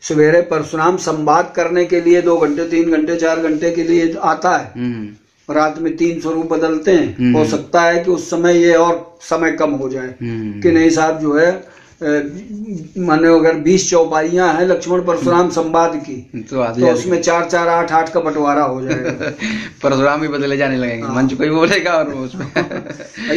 सवेरे परशुराम संवाद करने के लिए 2 घंटे 3 घंटे 4 घंटे के लिए आता है, रात में 3 स्वरूप बदलते हैं। हो सकता है कि उस समय ये और समय कम हो जाए कि नहीं साहब जो है माने अगर 20 चौपाइयां हैं लक्ष्मण परशुराम संवाद की तो उसमें 4-4 8-8 का बंटवारा हो जाएगा। परशुराम भी बदले जाने लगेंगे, मंच कोई बोलेगा और उसमें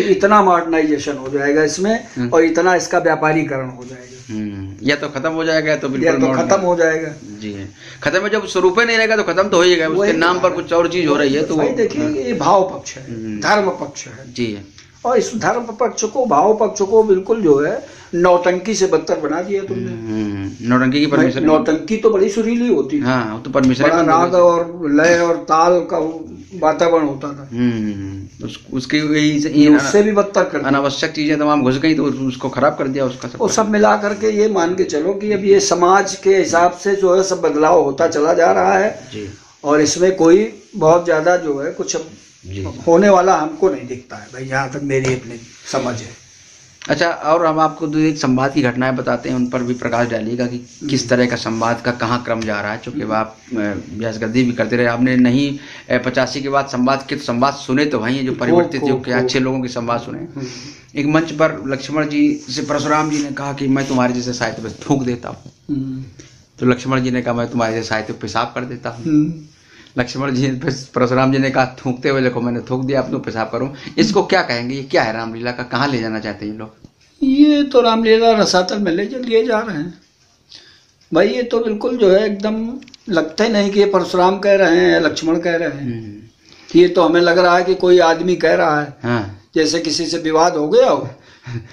इतना मॉडर्नाइजेशन हो जाएगा इसमें, और इतना इसका व्यापारीकरण हो जाएगा। या तो खत्म हो जाएगा तो बिल्कुल तो खत्म हो जाएगा। जी है, खत्म है। जब स्वरूप नहीं रहेगा तो खत्म तो हो जाएगा, उसके नाम पर कुछ और चीज हो रही है। तो देखिए ये भाव पक्ष है, धर्म पक्ष है। जी है, और इस धर्म पक्ष को भाव पक्ष को बिल्कुल जो है नौटंकी से बदतर बना दिया तुमने। नौटंकी की परमिशन, नौटंकी तो बड़ी सुरीली होती है। हाँ, तो परमिशन राग और लय और ताल का वातावरण होता था। उसकी उससे भी बदतर कर अनावश्यक चीजें तमाम घुस गई तो उसको खराब कर दिया उसका वो सब मिला करके। ये मान के चलो कि अब ये समाज के हिसाब से जो है सब बदलाव होता चला जा रहा है जी। और इसमें कोई बहुत ज्यादा जो है कुछ होने वाला हमको नहीं दिखता है भाई, जहाँ तक मेरी अपनी समझ है। अच्छा, और हम आपको तो एक संवाद की घटनाएं बताते हैं, उन पर भी प्रकाश डालिएगा कि किस तरह का संवाद का कहाँ क्रम जा रहा है। चूँकि आप व्यासगद्दी भी करते रहे, आपने नहीं 85 के बाद संवाद के संवाद सुने तो वही जो परिवर्तित जो के अच्छे लोगों के संवाद सुने। एक मंच पर लक्ष्मण जी से परशुराम जी ने कहा कि मैं तुम्हारे जैसे साहित्य पे थूक देता हूँ, तो लक्ष्मण जी ने कहा मैं तुम्हारे जैसे साहित्य पे पेशाब कर देता हूँ। लक्ष्मण जी परशुराम जी ने कहा थूकते हुए देखो मैंने थूक दिया, अब तुम पेशाब करो। इसको क्या कहेंगे? ये क्या है रामलीला का, कहाँ ले जाना चाहते हैं ये लोग? ये तो रामलीला रसातल में लिए जा रहे हैं भाई। ये तो बिल्कुल जो है एकदम लगता ही नहीं कि ये परशुराम कह रहे हैं, लक्ष्मण कह रहे हैं। ये तो हमें लग रहा है कि कोई आदमी कह रहा है। हाँ। जैसे किसी से विवाद हो गया हो,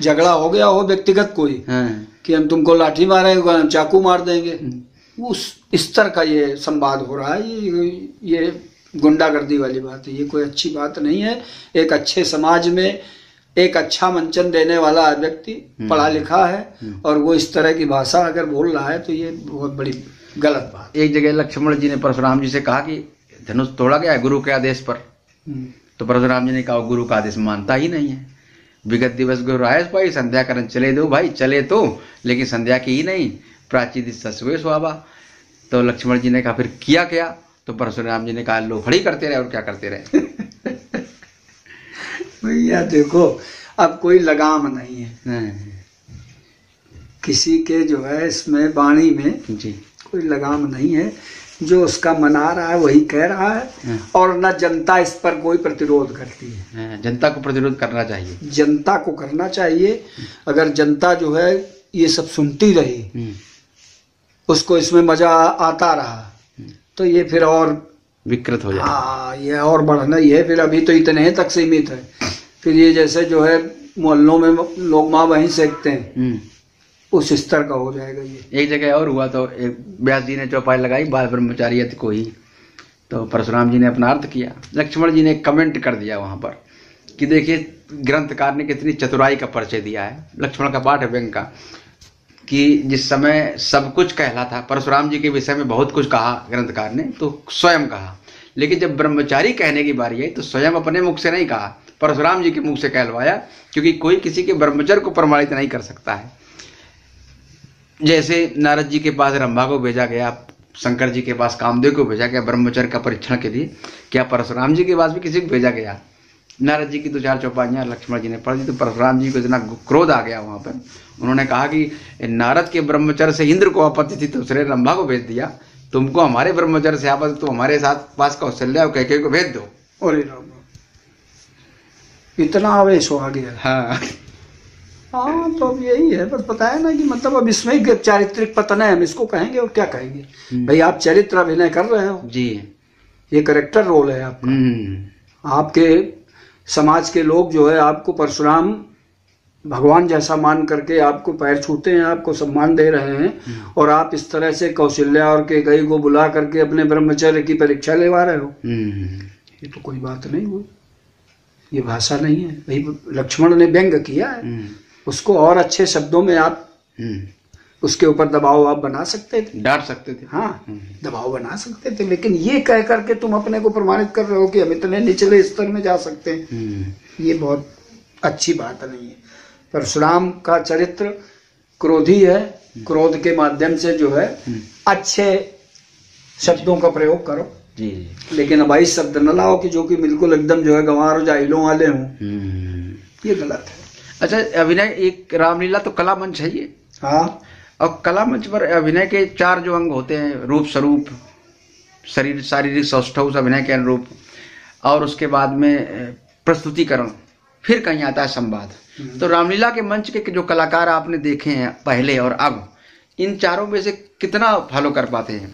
झगड़ा हो गया हो व्यक्तिगत कोई, कि हम तुमको लाठी मारेंगे, हम चाकू मार देंगे, उस इस तरह का ये संवाद हो रहा है। ये गुंडागर्दी वाली बात है, ये कोई अच्छी बात नहीं है। एक अच्छे समाज में एक अच्छा मंचन देने वाला व्यक्ति पढ़ा लिखा है और वो इस तरह की भाषा अगर बोल रहा है तो ये बहुत बड़ी गलत बात। एक जगह लक्ष्मण जी ने परशुराम जी से कहा कि धनुष तोड़ा गया है गुरु के आदेश पर, तो परशुराम जी ने कहा गुरु का आदेश मानता ही नहीं है। विगत दिवस गुरु आयस भाई संध्या करन चले दो भाई, चले तो लेकिन संध्या की ही नहीं, प्राची ससुए स्वाबा। तो लक्ष्मण जी ने कहा फिर किया क्या? तो परशुराम जी ने कहा लोफड़ी करते रहे और क्या करते रहे। भैया देखो अब कोई लगाम नहीं है किसी के जो है इसमें वाणी में जी, कोई लगाम नहीं है। जो उसका मना रहा है वही कह रहा है और न जनता इस पर कोई प्रतिरोध करती है। जनता को प्रतिरोध करना चाहिए, जनता को करना चाहिए। अगर जनता जो है ये सब सुनती रही, उसको इसमें मजा आता रहा, तो ये फिर और विकृत हो जाए। हाँ, ये और बढ़ना ही है। फिर अभी तो इतने तक सीमित है, फिर ये जैसे जो है मोहल्लों में लोग माँ वहीं सेकते हैं, उस स्तर का हो जाएगा ये। एक जगह और हुआ तो एक व्यास जी ने चौपाई लगाई बाल ब्रह्मचारी को ही, तो परशुराम जी ने अपना अर्थ किया। लक्ष्मण जी ने कमेंट कर दिया वहां पर कि देखिए ग्रंथकार ने कितनी चतुराई का परिचय दिया है। लक्ष्मण का पाठ है व्यंग का कि जिस समय सब कुछ कहला था, परशुराम जी के विषय में बहुत कुछ कहा ग्रंथकार ने, तो स्वयं कहा, लेकिन जब ब्रह्मचारी कहने की बारी आई तो स्वयं अपने मुख से नहीं कहा, परशुराम जी के मुख से कहलवाया, क्योंकि कोई किसी के ब्रह्मचर्य को प्रमाणित नहीं कर सकता है। जैसे नारद जी के पास रंभा को भेजा गया, शंकर जी के पास कामदेव को भेजा गया ब्रह्मचर्य का परीक्षण के लिए, क्या परशुराम जी के पास भी किसी को भेजा गया? नारद जी की 2-4 चौपाइयाँ लक्ष्मण जी ने पढ़ दी तो परशुराम जी को इतना क्रोध आ गया वहाँ पर। उन्होंने कहा कि नारद के ब्रह्मचर्य से इंद्र को आपत्ति थी तो उसने रंभा को भेज दिया, तुमको हमारे ब्रह्मचर्य से आपत्ति, तो हमारे साथ पास कौशल्या और कैकेयी को भेज दो। अरे राम, इतना आवेश हो गया। हाँ हाँ, तो अब यही है, बस बताया ना कि मतलब अब इसमें ही चारित्रिक पतन है, हम इसको कहेंगे और क्या कहेंगे। भाई आप चरित्र अभिनय कर रहे हो जी, ये करेक्टर रोल है आपका। आपके समाज के लोग जो है आपको परशुराम भगवान जैसा मान करके आपको पैर छूते हैं, आपको सम्मान दे रहे हैं, और आप इस तरह से कौशल्या और कैकेयी को बुला करके अपने ब्रह्मचर्य की परीक्षा लेवा रहे हो। ये तो कोई बात नहीं हुई, ये भाषा नहीं है। भाई लक्ष्मण ने व्यंग किया है, उसको और अच्छे शब्दों में आप उसके ऊपर दबाव आप बना सकते थे, डांट सकते थे। हाँ, दबाव बना सकते थे, लेकिन ये कह करके तुम अपने को प्रमाणित कर रहे हो कि हम इतने निचले स्तर में जा सकते हैं, ये बहुत अच्छी बात नहीं है। परशुराम का चरित्र क्रोधी है, क्रोध के माध्यम से जो है अच्छे शब्दों का प्रयोग करो जी, लेकिन अब ऐसे शब्द न लाओ कि जो कि बिल्कुल एकदम जो है गंवार और जाहिलों वाले हों, ये गलत है। अच्छा, अभिनय एक रामलीला तो कला मंच है ये। हाँ, और कला मंच पर अभिनय के 4 जो अंग होते हैं, रूप स्वरूप, शरीर, शारीरिक सौष्ठव अभिनय के अनुरूप, और उसके बाद में प्रस्तुतिकरण, फिर कहीं आता है संवाद। तो रामलीला के मंच के जो कलाकार आपने देखे हैं पहले और अब, इन चारों में से कितना फॉलो कर पाते हैं?